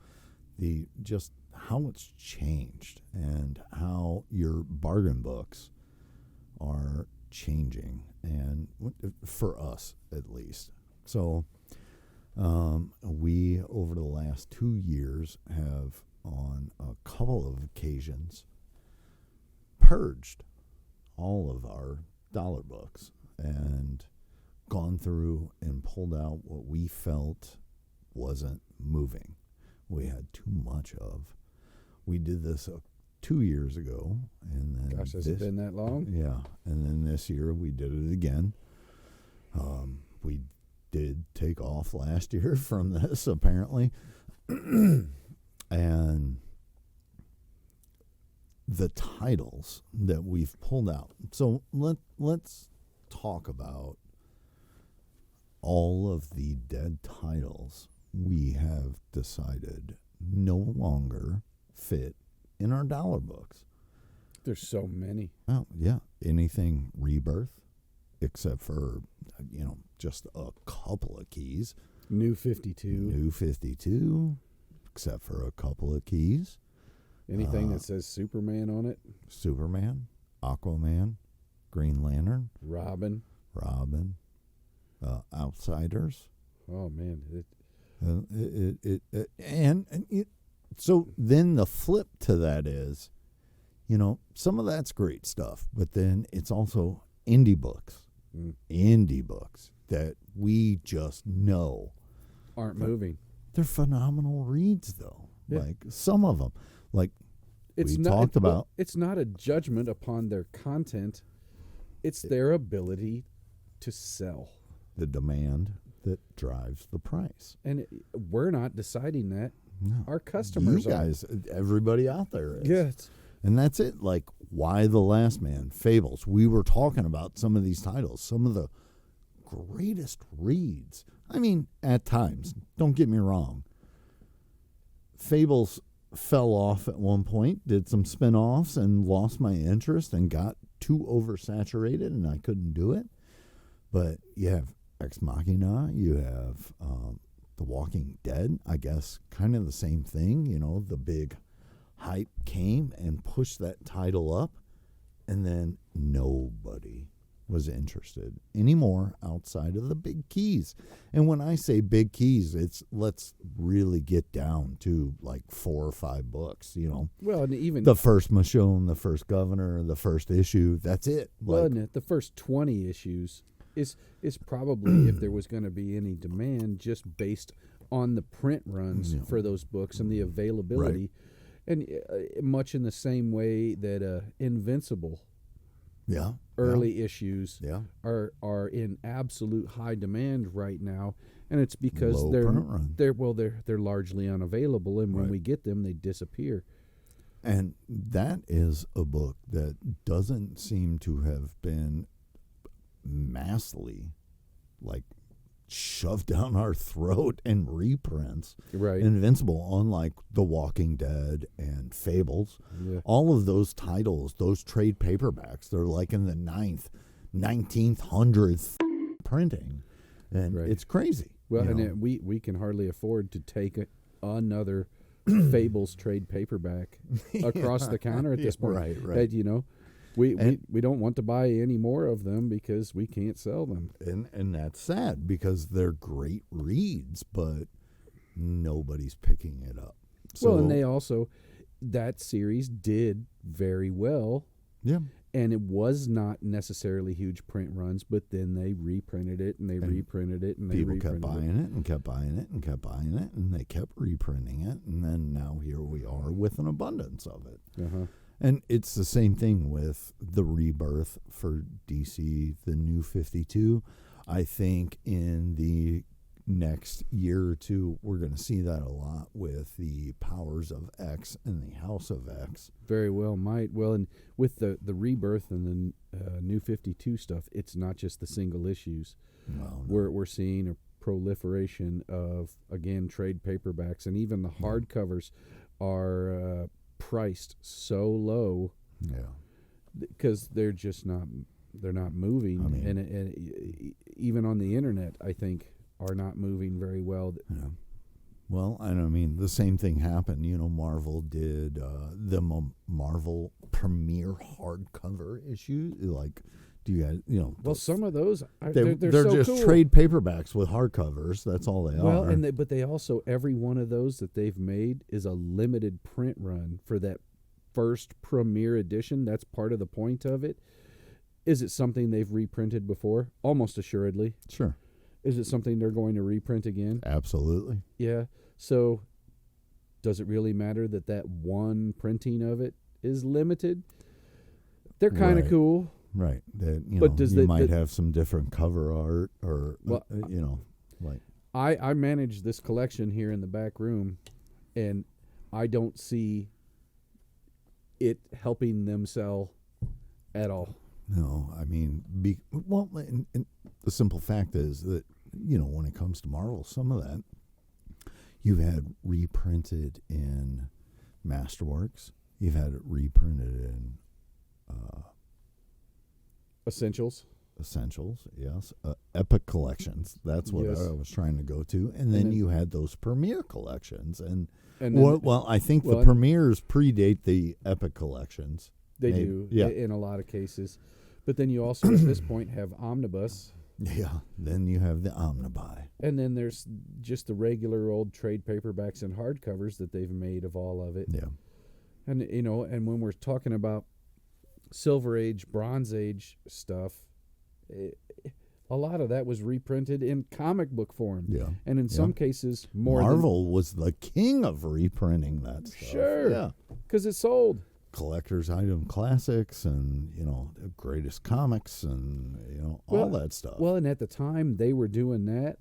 just how it's changed and how your bargain books are changing, and for us at least. So we, over the last 2 years, have on a couple of occasions purged all of our dollar books and gone through and pulled out what we felt wasn't moving. We had too much of. We did this 2 years ago, and then gosh, has it been that long? Yeah, and then this year we did it again. We did take off last year from this, apparently, and the titles that we've pulled out. So let's talk about all of the dead titles we have decided no longer fit in our dollar books. There's so many. Oh, yeah. Anything Rebirth, except for, just a couple of keys. New 52, except for a couple of keys. Anything that says Superman on it. Superman, Aquaman, Green Lantern. Robin. Outsiders. Oh, man. So then the flip to that is, some of that's great stuff, but then it's also indie books that we just know aren't moving. They're phenomenal reads, though. Yeah. Like some of them, it's not a judgment upon their content. It's their ability to sell. The demand that drives the price. And we're not deciding that. No. Our customers you guys, everybody out there is. Yes. And that's it. Like, Why the Last Man, Fables. We were talking about some of these titles, some of the greatest reads. I mean, at times, don't get me wrong. Fables fell off at one point, did some spin-offs, and lost my interest and got too oversaturated, and I couldn't do it. But you have Ex Machina, you have The Walking Dead, I guess, kind of the same thing. The big hype came and pushed that title up, and then nobody was interested anymore outside of the big keys. And when I say big keys, it's let's really get down to like 4 or 5 books, Well, and even the first Michonne, the first Governor, the first issue, that's it. Well, and the first 20 issues is probably, if there was going to be any demand, just based on the print runs for those books and the availability. Right. And much in the same way that Invincible early issues are in absolute high demand right now, and it's because Low they're largely unavailable, and when we get them, they disappear. And that is a book that doesn't seem to have been massively shoved down our throat in reprints. Right. Invincible, unlike The Walking Dead and Fables, all of those titles, those trade paperbacks, they're in the 1900th printing. And it's crazy. Well, and we can hardly afford to take another Fables trade paperback across the counter at this point. Right. We don't want to buy any more of them because we can't sell them. And that's sad because they're great reads, but nobody's picking it up. So, and they also, that series did very well. Yeah. And it was not necessarily huge print runs, but then they reprinted it and they reprinted it and they reprinted it. People kept buying it and kept buying it and kept buying it, and they kept reprinting it, and then now here we are with an abundance of it. Uh-huh. And it's the same thing with the rebirth for DC, the New 52. I think in the next year or two, we're going to see that a lot with the Powers of X and the House of X. Very well might. Well, and with the rebirth and the New 52 stuff, it's not just the single issues. Well, no. We're seeing a proliferation of, again, trade paperbacks, and even the hardcovers are priced so low, because they're just not moving. I mean, and even on the internet, I think, are not moving very well. Yeah. Well, and I mean, the same thing happened. Marvel did the Marvel premiere hardcover issue. Like, do you guys, Well, some of those, they're so just cool. trade paperbacks with hardcovers. That's all they are. Well, but they also, every one of those that they've made is a limited print run for that first premiere edition. That's part of the point of it. Is it something they've reprinted before? Almost assuredly. Sure. Is it something they're going to reprint again? Absolutely. Yeah. So does it really matter that one printing of it is limited? They're kind of cool. Right. That, but you might have some different cover art or, like. I manage this collection here in the back room, and I don't see it helping them sell at all. No, I mean, and the simple fact is that, when it comes to Marvel, some of that you've had reprinted in Masterworks. You've had it reprinted in Essentials, yes. Epic Collections. That's what I was trying to go to. And then you had those Premiere Collections. And I think the Premieres predate the Epic Collections. They do, in a lot of cases. But then you also, at this point, have Omnibus. Yeah, then you have the Omnibuy. And then there's just the regular old trade paperbacks and hardcovers that they've made of all of it. Yeah. And, and when we're talking about Silver Age, Bronze Age stuff, a lot of that was reprinted in comic book form. Yeah. And in some cases, more Marvel was the king of reprinting that stuff. Sure. Yeah. Because it sold. Collector's item classics and, greatest comics and, all that stuff. Well, and at the time they were doing that,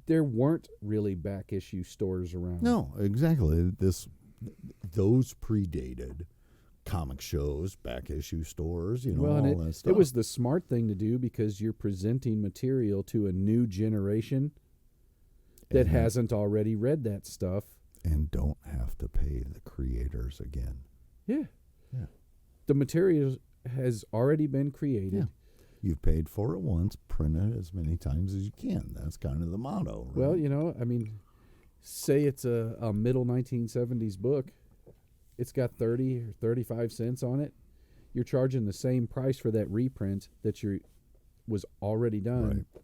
there weren't really back issue stores around. No, exactly. Those predated comic shows, back issue stores, all that stuff. It was the smart thing to do because you're presenting material to a new generation that hasn't already read that stuff. And don't have to pay the creators again. Yeah. The material has already been created. Yeah. You've paid for it once, print it as many times as you can. That's kind of the motto. Right? Well, say it's a middle 1970s book. It's got 30 or 35 cents on it. You're charging the same price for that reprint that was already done. Right.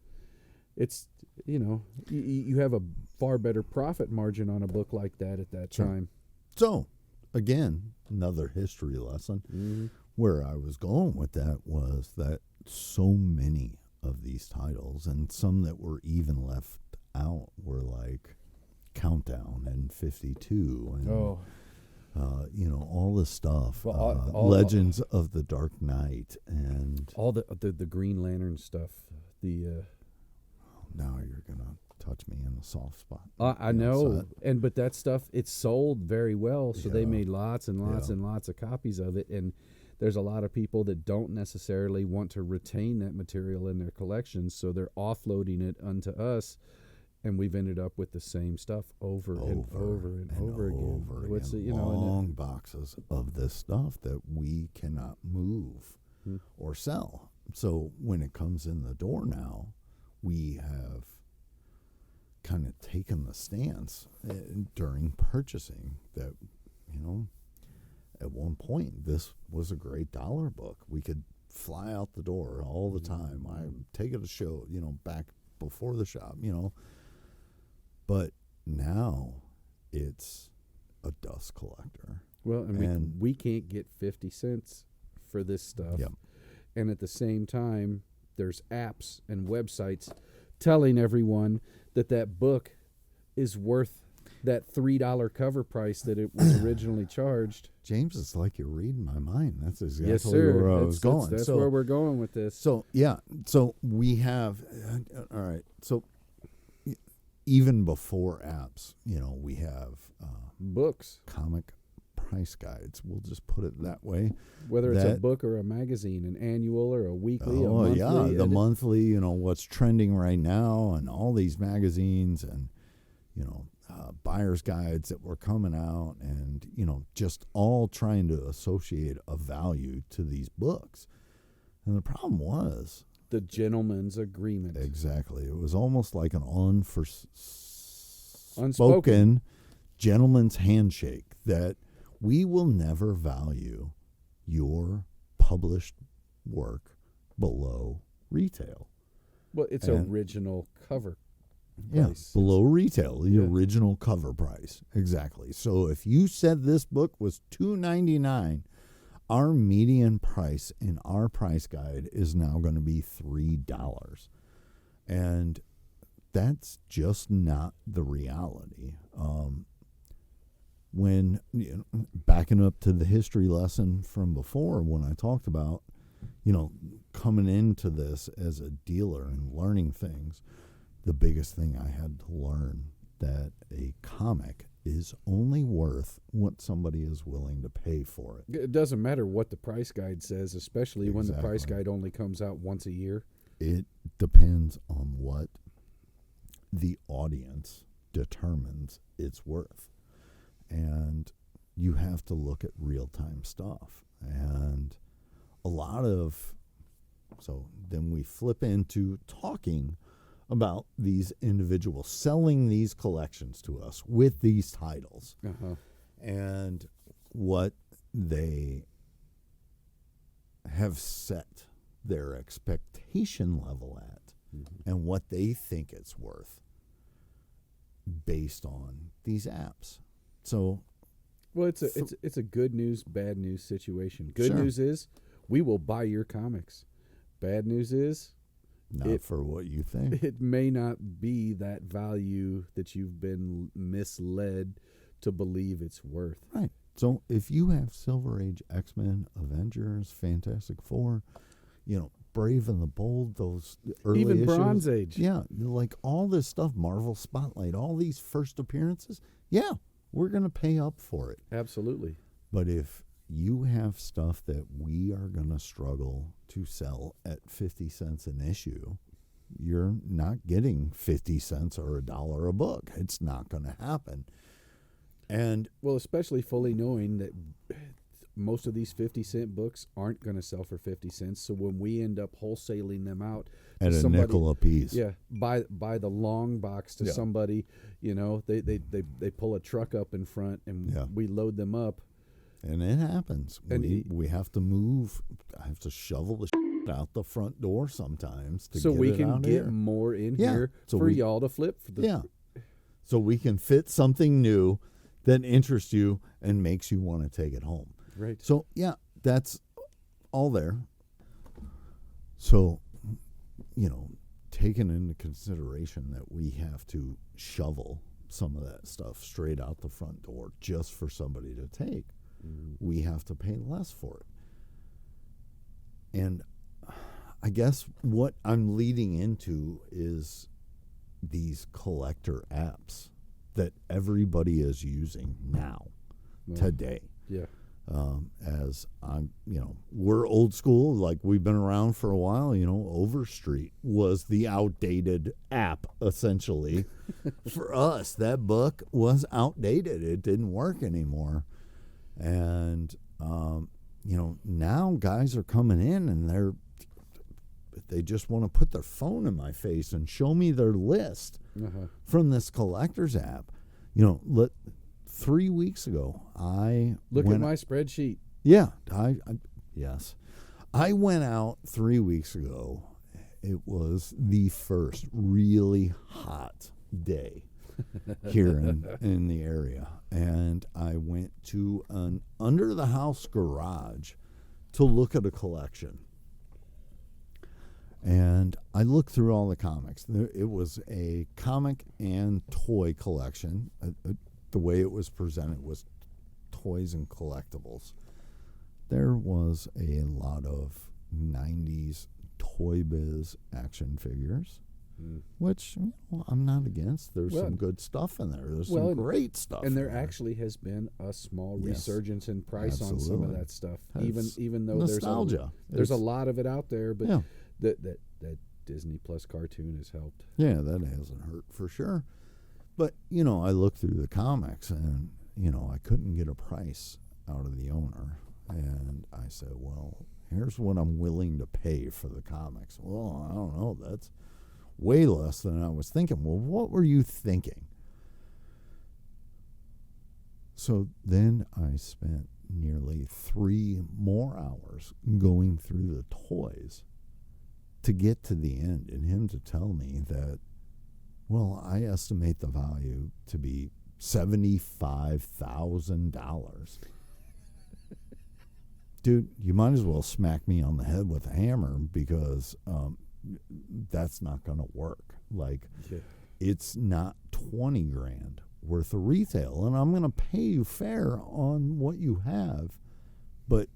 It's, you have a far better profit margin on a book like that at that time. So, again, another history lesson. Mm-hmm. Where I was going with that was that so many of these titles, and some that were even left out, were like Countdown and 52 and all this stuff. Well, Legends of the Dark Knight and all the Green Lantern stuff. Now you're gonna touch me in the soft spot. I know, but that stuff, it sold very well, so they made lots and lots and lots of copies of it. And there's a lot of people that don't necessarily want to retain that material in their collections, so they're offloading it unto us, and we've ended up with the same stuff over and over again. Long boxes of this stuff that we cannot move or sell. So when it comes in the door now, we have kind of taken the stance during purchasing that, at one point this was a great dollar book. We could fly out the door all the time. I take it to show, back before the shop, But now it's a dust collector. Well, and we can't get 50 cents for this stuff. Yep. And at the same time, there's apps and websites telling everyone that book is worth that $3 cover price that it was originally charged. James, it's like you're reading my mind. That's exactly Yes, sir. where I was going. That's where we're going with this. So, yeah. So we have, all right. So even before apps, we have books, comic price guides. We'll just put it that way. Whether it's a book or a magazine, an annual or a weekly, a monthly. Oh, yeah. The monthly, what's trending right now, and all these magazines and, buyer's guides that were coming out, and, just all trying to associate a value to these books. And the problem was the gentleman's agreement. Exactly. It was almost like an unspoken gentleman's handshake that we will never value your published work below retail. Well, it's original cover Yeah, price. below retail, the original cover price. Exactly. So if you said this book was $2.99, our median price in our price guide is now going to be $3. And that's just not the reality. When backing up to the history lesson from before, when I talked about, coming into this as a dealer and learning things, the biggest thing I had to learn that a comic is only worth what somebody is willing to pay for it. It doesn't matter what the price guide says, especially when the price guide only comes out once a year. It depends on what the audience determines it's worth. And you have to look at real-time stuff. And a lot of... So then we flip into talking about these individuals selling these collections to us with these titles and what they have set their expectation level at and what they think it's worth based on these apps. So, well, it's a good news, bad news situation. Good news is we will buy your comics. Bad news is not for what you think. It may not be that value that you've been misled to believe it's worth. Right. So if you have Silver Age, X-Men, Avengers, Fantastic Four, Brave and the Bold, those early even issues, Bronze Age. Yeah, like all this stuff, Marvel Spotlight, all these first appearances, we're going to pay up for it. Absolutely. But if you have stuff that we are going to struggle to sell at 50 cents an issue, you're not getting 50 cents or $1 a book. It's not going to happen. And well, especially fully knowing that most of these 50-cent books aren't going to sell for 50 cents. So when we end up wholesaling them out at a nickel a piece, buy the long box to somebody, they pull a truck up in front and we load them up. And it happens. And we have to move. I have to shovel the shit out the front door sometimes to so get we it can out get here. more in here for y'all to flip. So we can fit something new that interests you and makes you want to take it home. Right. So that's all there. So, taking into consideration that we have to shovel some of that stuff straight out the front door just for somebody to take. We have to pay less for it. And I guess what I'm leading into is these collector apps that everybody is using now, today. Yeah. As I'm, we're old school, like we've been around for a while. Overstreet was the outdated app, essentially. For us, that book was outdated. It didn't work anymore. And, now guys are coming in and they just want to put their phone in my face and show me their list from this collector's app. 3 weeks ago, I look at my spreadsheet. Yeah, yes. I went out 3 weeks ago. It was the first really hot day here in the area. And I went to an under-the-house garage to look at a collection. And I looked through all the comics. It was a comic and toy collection, the way it was presented was toys and collectibles. There was a lot of 90s Toy Biz action figures, which I'm not against. There's some good stuff in there. There's some great stuff. And there actually has been a small resurgence in price on some of that stuff. Even though nostalgia. There's a lot of it out there, but that Disney Plus cartoon has helped. Yeah, that hasn't hurt for sure. But, I looked through the comics and, I couldn't get a price out of the owner. And I said, well, here's what I'm willing to pay for the comics. Well, I don't know. That's way less than I was thinking. Well, what were you thinking? So then I spent nearly 3 more hours going through the toys to get to the end and him to tell me that, well, I estimate the value to be $75,000. Dude, you might as well smack me on the head with a hammer because that's not going to work. Like, it's not 20 grand worth of retail, and I'm going to pay you fair on what you have. But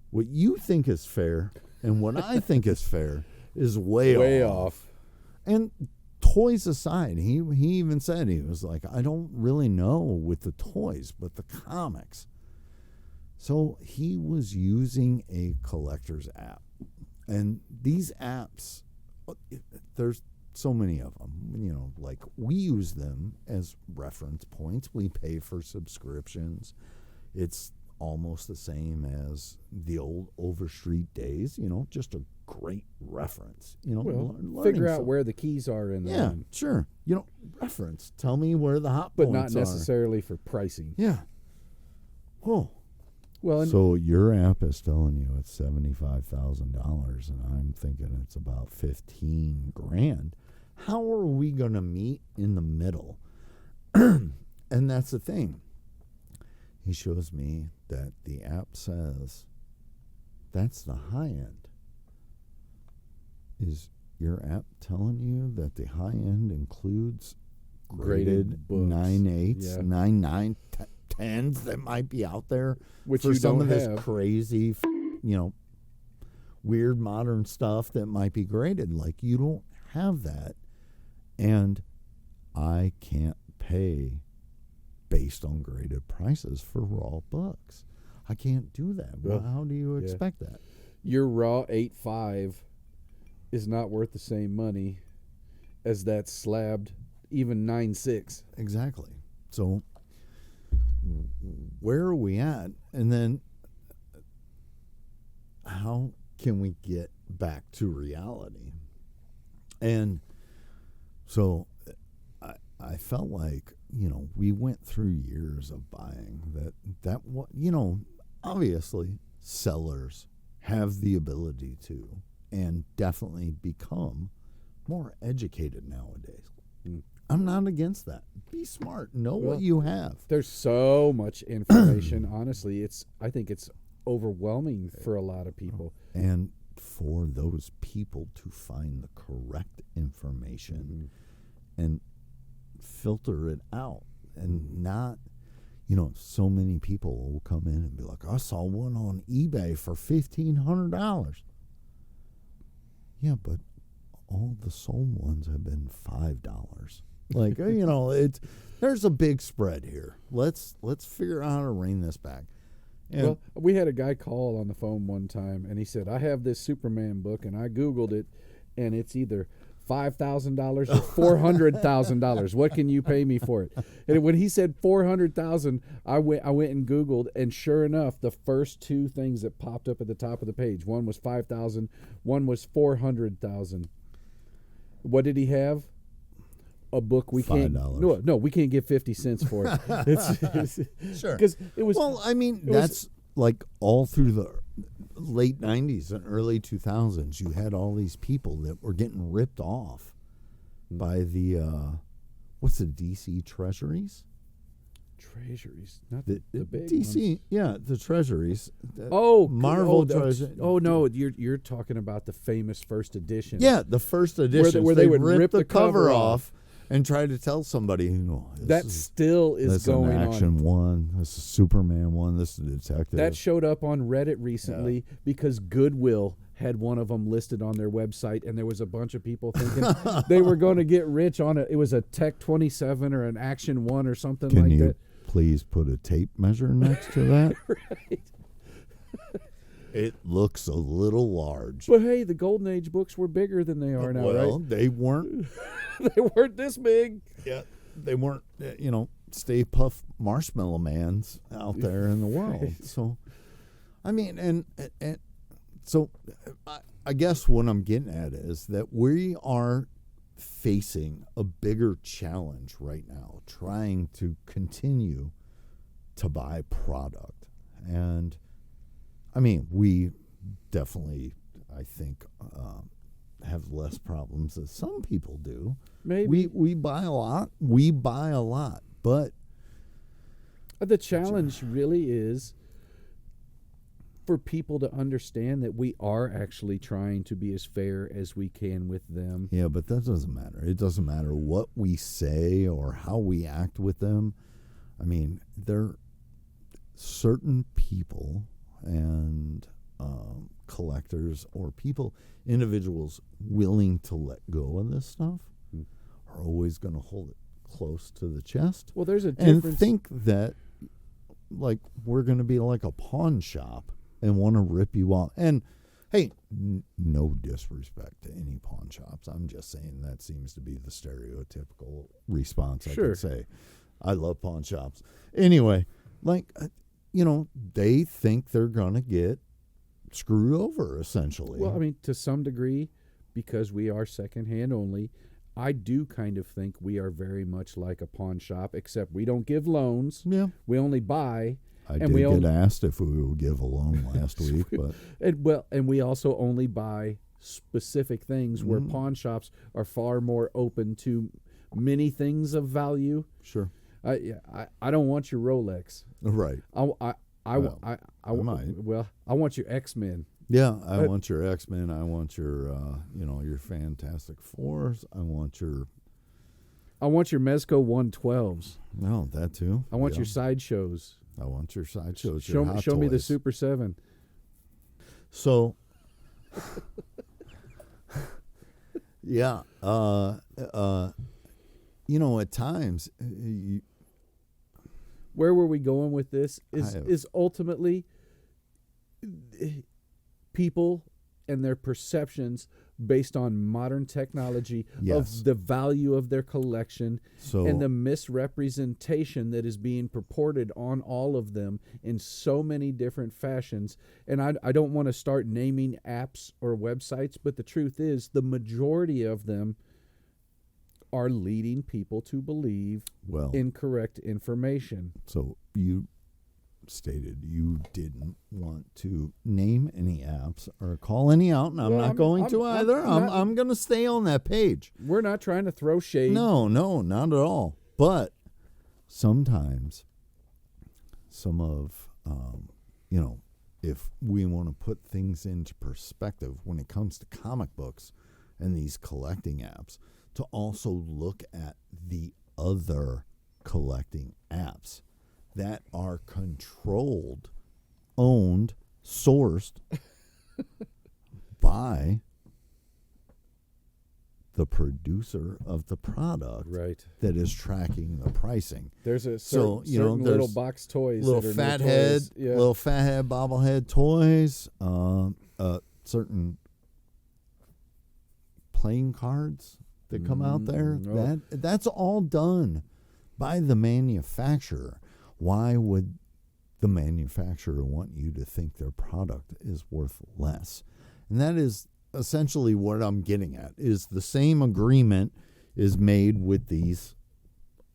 what you think is fair and what I think is fair is way off. And toys aside, he even said, he was like, I don't really know with the toys, but the comics. So he was using a collector's app. And these apps, there's so many of them. Like we use them as reference points. We pay for subscriptions. It's almost the same as the old Overstreet days, just a great reference. Figure out where the keys are in the room. Sure. Reference. Tell me where the hot points are. But not necessarily for pricing. Yeah. Whoa. Well, so your app is telling you it's $75,000, and I'm thinking it's about 15 grand. How are we going to meet in the middle? And that's the thing. He shows me that the app says that's the high end. Is your app telling you that the high end includes graded 9.8s, 9.9, 10s that might be out there, which for you some don't of this have. Crazy, weird modern stuff that might be graded? Like, you don't have that, and I can't pay based on graded prices for raw books. I can't do that. Well, how do you expect that? Your raw 8.5 is not worth the same money as that slabbed even 9.6. Exactly. So where are we at? And then how can we get back to reality? And so I felt like, we went through years of buying that obviously sellers have the ability to and definitely become more educated nowadays. I'm not against that. Be smart. Know what you have. There's so much information. Honestly, I think it's overwhelming for a lot of people. And for those people to find the correct information and filter it out, and not, so many people will come in and be like, I saw one on eBay for $1,500. Yeah, but all the sold ones have been $5. Like, there's a big spread here. Let's figure out how to rein this back. And we had a guy call on the phone one time, and he said, I have this Superman book, and I Googled it, and it's either $5,000 or $400,000. What can you pay me for it? And when he said $400,000, I went and Googled, and sure enough, the first two things that popped up at the top of the page, one was $5,000, one was $400,000. What did he have? A book we can't. $5. No, we can't get 50 cents for it. Sure, because it was. Well, I mean, that's like all through the late 90s and early 2000s. You had all these people that were getting ripped off by the what's the DC Treasuries? Treasuries, not the big DC, ones. Yeah, the Treasuries. Marvel Treasuries. Oh no, you're talking about the famous first edition. Yeah, the first edition where they would rip the cover off. and try to tell somebody, that still is going an action on. one, this is Superman one, this is detective. That showed up on Reddit recently because Goodwill had one of them listed on their website, and there was a bunch of people thinking they were going to get rich on it. It was a Tech 27 or an Action 1 or something Can like you that. Please put a tape measure next to that? Right. It looks a little large. But hey, the Golden Age books were bigger than they are now, Well, right? they weren't. They weren't this big. Yeah, they weren't. Stay Puft Marshmallow Mans out there in the world. So, I mean, and so I guess what I'm getting at is that we are facing a bigger challenge right now, trying to continue to buy product. And I mean, we definitely, I think, have less problems than some people do. Maybe. We buy a lot. We buy a lot. But the challenge really is for people to understand that we are actually trying to be as fair as we can with them. yeah, but that doesn't matter. It doesn't matter what we say or how we act with them. I mean, there are certain people and collectors or individuals willing to let go of this stuff are always going to hold it close to the chest. Well, there's a difference. And think that, like, we're going to be like a pawn shop and want to rip you off. And, hey, no disrespect to any pawn shops. I'm just saying that seems to be the stereotypical response I could say. I love pawn shops. Anyway, like, they think they're going to get screwed over, essentially. Well, I mean, to some degree, because we are secondhand only, I do kind of think we are very much like a pawn shop, except we don't give loans. Yeah. We only buy. I did get asked if we would give a loan last week, but and we also only buy specific things where pawn shops are far more open to many things of value. Sure. I don't want your Rolex. Right. I might. Well, I want your X-Men. Yeah, I want your X-Men. I want your your Fantastic Fours. I want your Mezco 112s. No, that too. I want your sideshows. I want your sideshows. Show me the Super 7. So, yeah, at times, where were we going with this? Is ultimately people and their perceptions based on modern technology of the value of their collection and the misrepresentation that is being purported on all of them in so many different fashions. And I don't want to start naming apps or websites, but the truth is the majority of them are leading people to believe incorrect information. So you stated you didn't want to name any apps or call any out, and I'm not going to either. I'm going to stay on that page. We're not trying to throw shade. No, not at all. But sometimes some of, if we want to put things into perspective when it comes to comic books and these collecting apps, to also look at the other collecting apps that are controlled, owned, sourced by the producer of the product that is tracking the pricing. There's a certain little box toys, little fathead bobblehead toys, certain playing cards that come out there. That's all done by the manufacturer. Why would the manufacturer want you to think their product is worth less? And that is essentially what I'm getting at, is the same agreement is made with these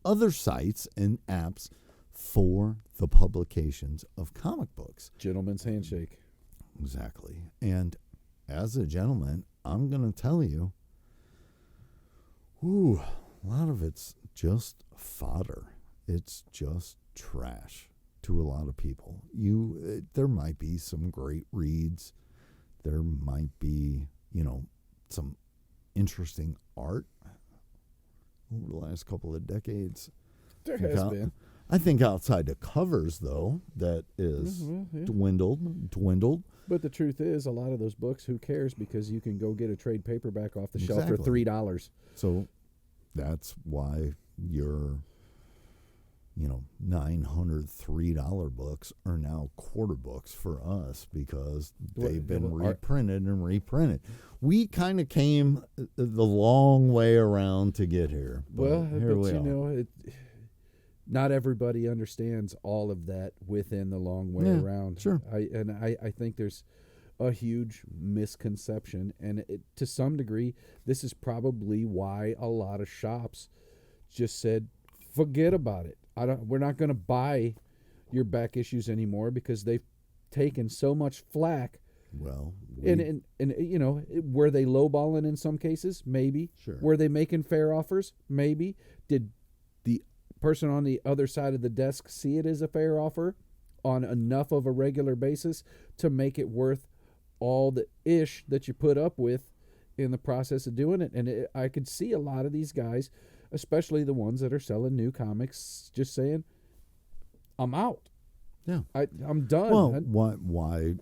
other sites and apps for the publications of comic books. Gentleman's handshake. Exactly. And as a gentleman, I'm going to tell you, a lot of it's just fodder. It's just trash to a lot of people. There might be some great reads. There might be, some interesting art. over the last couple of decades. There has been. I think outside the covers, though, that is dwindled. But the truth is, a lot of those books, who cares? Because you can go get a trade paperback off the shelf for $3. So that's why your, $903 books are now quarter books for us, because they've been reprinted and reprinted. We kind of came the long way around to get here. But here we are. Not everybody understands all of that within the long way around. Sure. I think there's a huge misconception, and to some degree, this is probably why a lot of shops just said, forget about it. We're not going to buy your back issues anymore, because they've taken so much flack. Well, and were they lowballing in some cases? Maybe. Sure. Were they making fair offers? Maybe. Did the person on the other side of the desk see it as a fair offer on enough of a regular basis to make it worth all the ish that you put up with in the process of doing it? And I could see a lot of these guys, especially the ones that are selling new comics, just saying, I'm out. Yeah. I'm done. Well, why,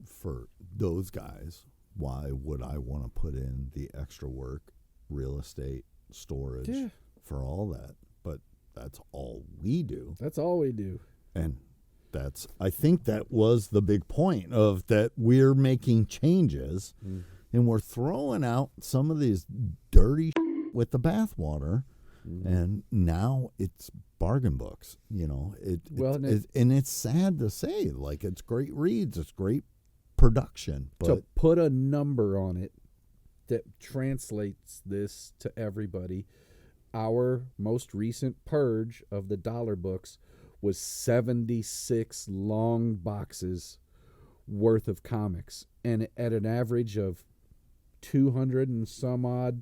for those guys, why would I want to put in the extra work, real estate, storage, for all that? But that's all we do. That's all we do. And I think that was the big point of that we're making changes and we're throwing out some of these dirty with the bathwater. And now it's bargain books, and it's sad to say, like, it's great reads, it's great production, but to put a number on it that translates this to everybody, our most recent purge of the dollar books was 76 long boxes worth of comics, and at an average of 200 and some odd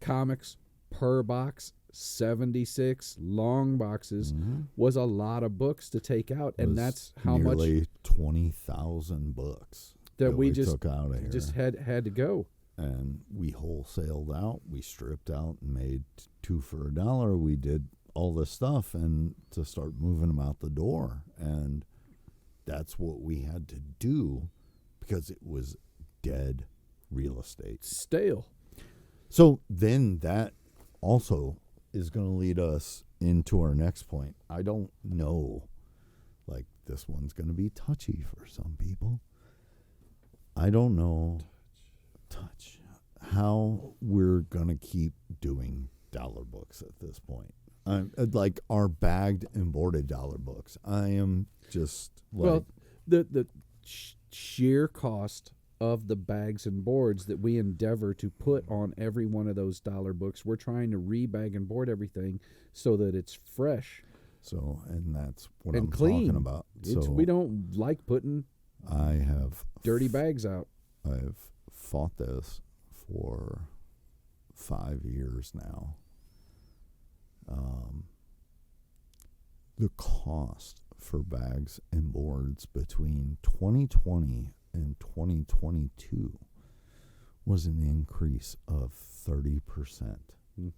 comics per box. 76 long boxes was a lot of books to take out, and that's how much, nearly 20,000 books that we just took out of here. Just had to go. And we wholesaled out, we stripped out and made two for $1. We did all this stuff and to start moving them out the door, and that's what we had to do because it was dead real estate, stale. So then that also is going to lead us into our next point. I don't know, like, this one's going to be touchy for some people. I don't know how we're going to keep doing dollar books at this point. Like our bagged and boarded dollar books. I am just like... Well, the sheer cost of the bags and boards that we endeavor to put on every one of those dollar books, we're trying to rebag and board everything so that it's fresh. So, and that's what and I'm clean. talking about. So we don't like putting dirty bags out. I've fought this for 5 years now. The cost for bags and boards between 2020 and 2022 was an increase of 30%. It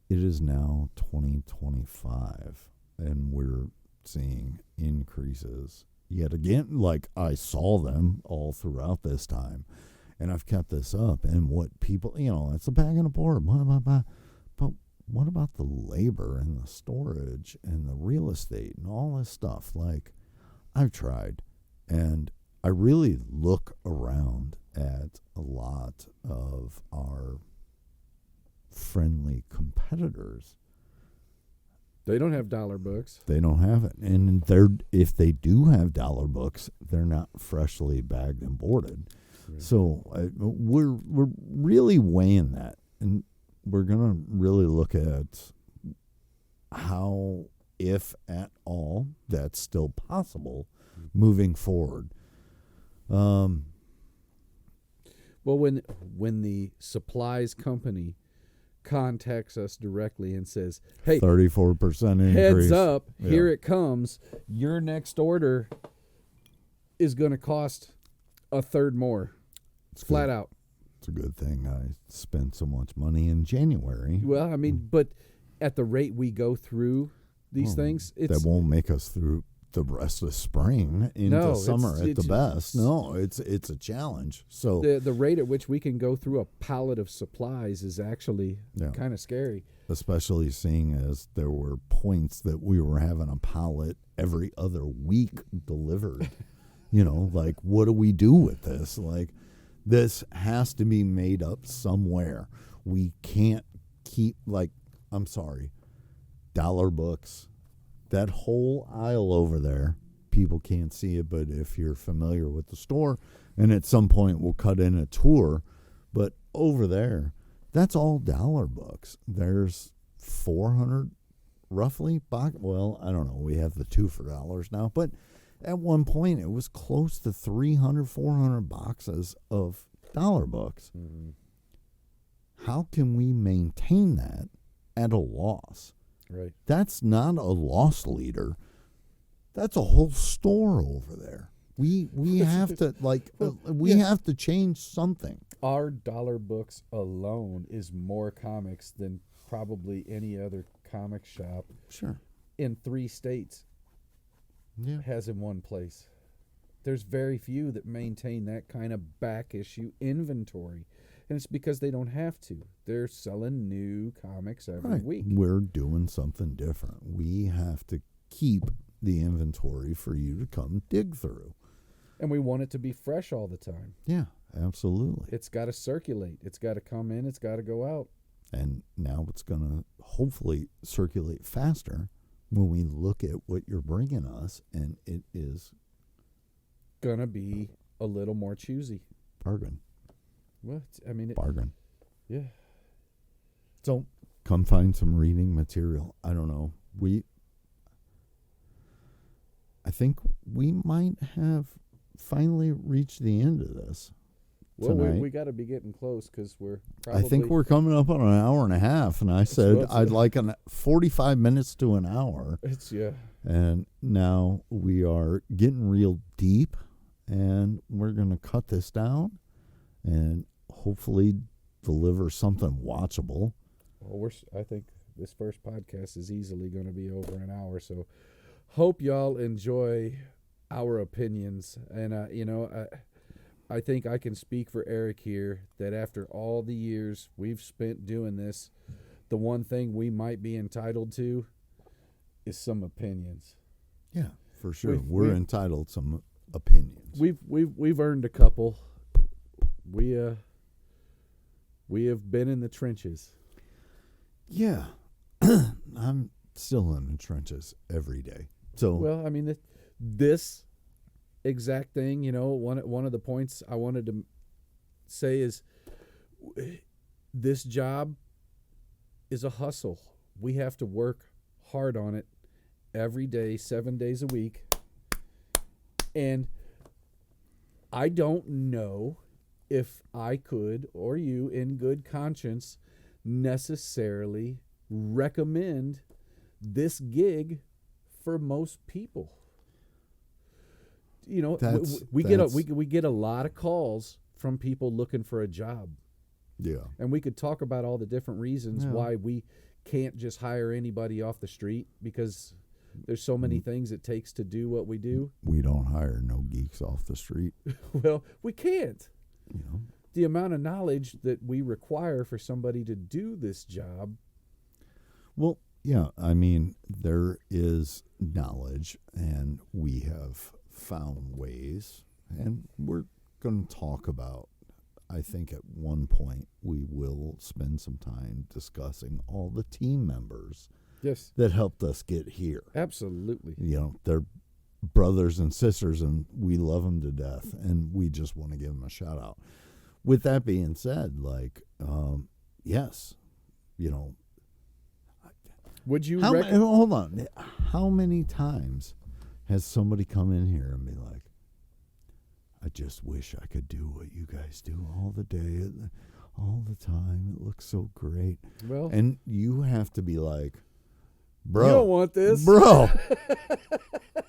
is now 2025, and we're seeing increases yet again. Like, I saw them all throughout this time, and I've kept this up. And what people, it's a bag and a board, blah, blah, blah. But what about the labor and the storage and the real estate and all this stuff? Like, I've tried, and I really look around at a lot of our friendly competitors. They don't have dollar books. They don't have it. And if they do have dollar books, they're not freshly bagged and boarded. Right. So we're really weighing that. And we're going to really look at how, if at all, that's still possible moving forward. Well, when the supplies company contacts us directly and says, hey, 34% increase. Heads up, here it comes. Your next order is going to cost a third more. It's flat out. It's a good thing I spent so much money in January. Well, I mean, but at the rate we go through these things, that won't make us through the rest of spring into summer at the best. No, it's a challenge. So the rate at which we can go through a pallet of supplies is actually kind of scary. Especially seeing as there were points that we were having a pallet every other week delivered. Like, what do we do with this? Like, this has to be made up somewhere. We can't keep, like, I'm sorry, dollar books. That whole aisle over there, people can't see it, but if you're familiar with the store, and at some point we'll cut in a tour, but over there, that's all dollar books. There's 400 roughly. Well, I don't know. We have the 2 for $1 now, but at one point it was close to 300, 400 boxes of dollar books. Mm-hmm. How can we maintain that at a loss? Right. That's not a loss leader. That's a whole store over there. We have to have to change something. Our dollar books alone is more comics than probably any other comic shop. Sure. In 3 states. Yeah. Has in one place. There's very few that maintain that kind of back issue inventory. And it's because they don't have to. They're selling new comics every week. We're doing something different. We have to keep the inventory for you to come dig through. And we want it to be fresh all the time. Yeah, absolutely. It's got to circulate. It's got to come in. It's got to go out. And now it's going to hopefully circulate faster when we look at what you're bringing us, and it is going to be a little more choosy. Bargain. What? I mean, bargain. Yeah. So come find some reading material. I don't know. I think we might have finally reached the end of this. Well, we got to be getting close because we're probably... I think we're coming up on an hour and a half, and I said I'd like 45 minutes to an hour. And now we are getting real deep, and we're going to cut this down and hopefully deliver something watchable. Well, I think this first podcast is easily going to be over an hour, so hope y'all enjoy our opinions. And, I think I can speak for Eric here that after all the years we've spent doing this, the one thing we might be entitled to is some opinions. Yeah, for sure. We're entitled some opinions. We've earned a couple. We have been in the trenches. Yeah. I'm still in the trenches every day. So well, I mean this exact thing, one of the points I wanted to say is this job is a hustle. We have to work hard on it every day, 7 days a week. And I don't know if I could, or you in good conscience, necessarily recommend this gig for most people. We get a lot of calls from people looking for a job. Yeah. And we could talk about all the different reasons why we can't just hire anybody off the street, because there's so many things it takes to do what we do. We don't hire no geeks off the street. Well, we can't. The amount of knowledge that we require for somebody to do this job. Well, yeah, I mean, there is knowledge, and we have found ways, and we're going to talk about, I think at one point we will spend some time discussing all the team members that helped us get here. Absolutely. They're brothers and sisters, and we love them to death, and we just want to give them a shout out. With that being said, yes, would you hold on, how many times has somebody come in here and be like, I just wish I could do what you guys do all the day, all the time. It looks so great. Well, and you have to be like, bro, you don't want this. Bro,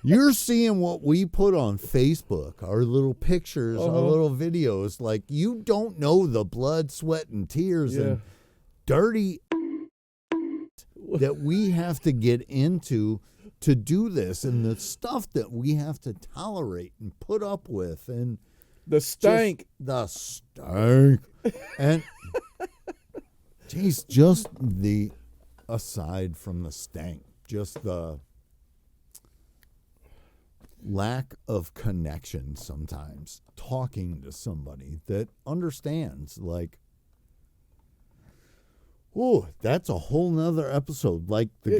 You're seeing what we put on Facebook, our little pictures, our little videos. Like, you don't know the blood, sweat, and tears and dirty that we have to get into to do this, and the stuff that we have to tolerate and put up with, and the stank. And geez, just the aside from the stank, just the lack of connection sometimes, talking to somebody that understands, like, oh, that's a whole nother episode. Like the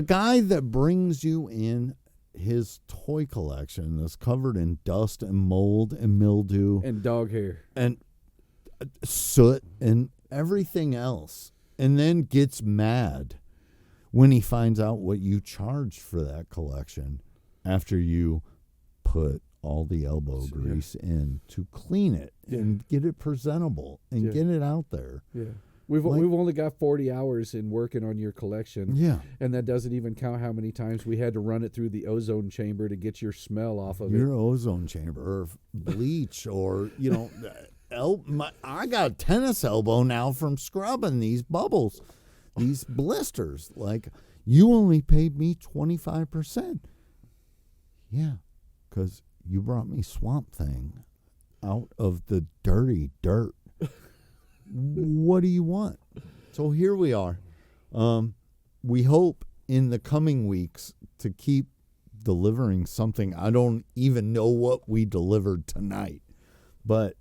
guy that brings you in his toy collection that's covered in dust and mold and mildew and dog hair and soot and everything else, and then gets mad when he finds out what you charged for that collection after you put all the elbow grease in to clean it and get it presentable and get it out there. Yeah. We've only got 40 hours in working on your collection. Yeah. And that doesn't even count how many times we had to run it through the ozone chamber to get your smell off of your ozone chamber, or bleach, or, you know, I got a tennis elbow now from scrubbing these bubbles, these blisters. Like, you only paid me 25%. Yeah, because you brought me Swamp Thing out of the dirty dirt. What do you want? So here we are. We hope in the coming weeks to keep delivering something. I don't even know what we delivered tonight, but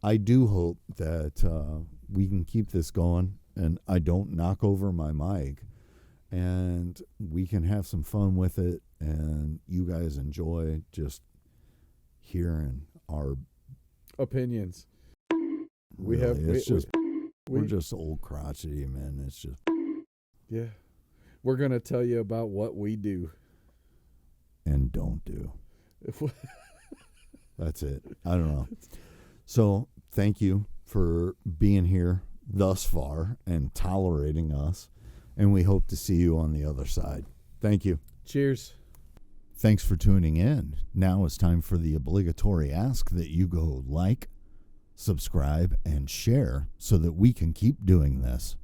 I do hope that we can keep this going and I don't knock over my mic, and we can have some fun with it, and you guys enjoy just hearing our opinions. We're just old crotchety, man. It's just, yeah. We're going to tell you about what we do and don't do. That's it. I don't know. So thank you for being here thus far and tolerating us, and we hope to see you on the other side. Thank you. Cheers. Thanks for tuning in. Now it's time for the obligatory ask that you go like, subscribe, and share so that we can keep doing this.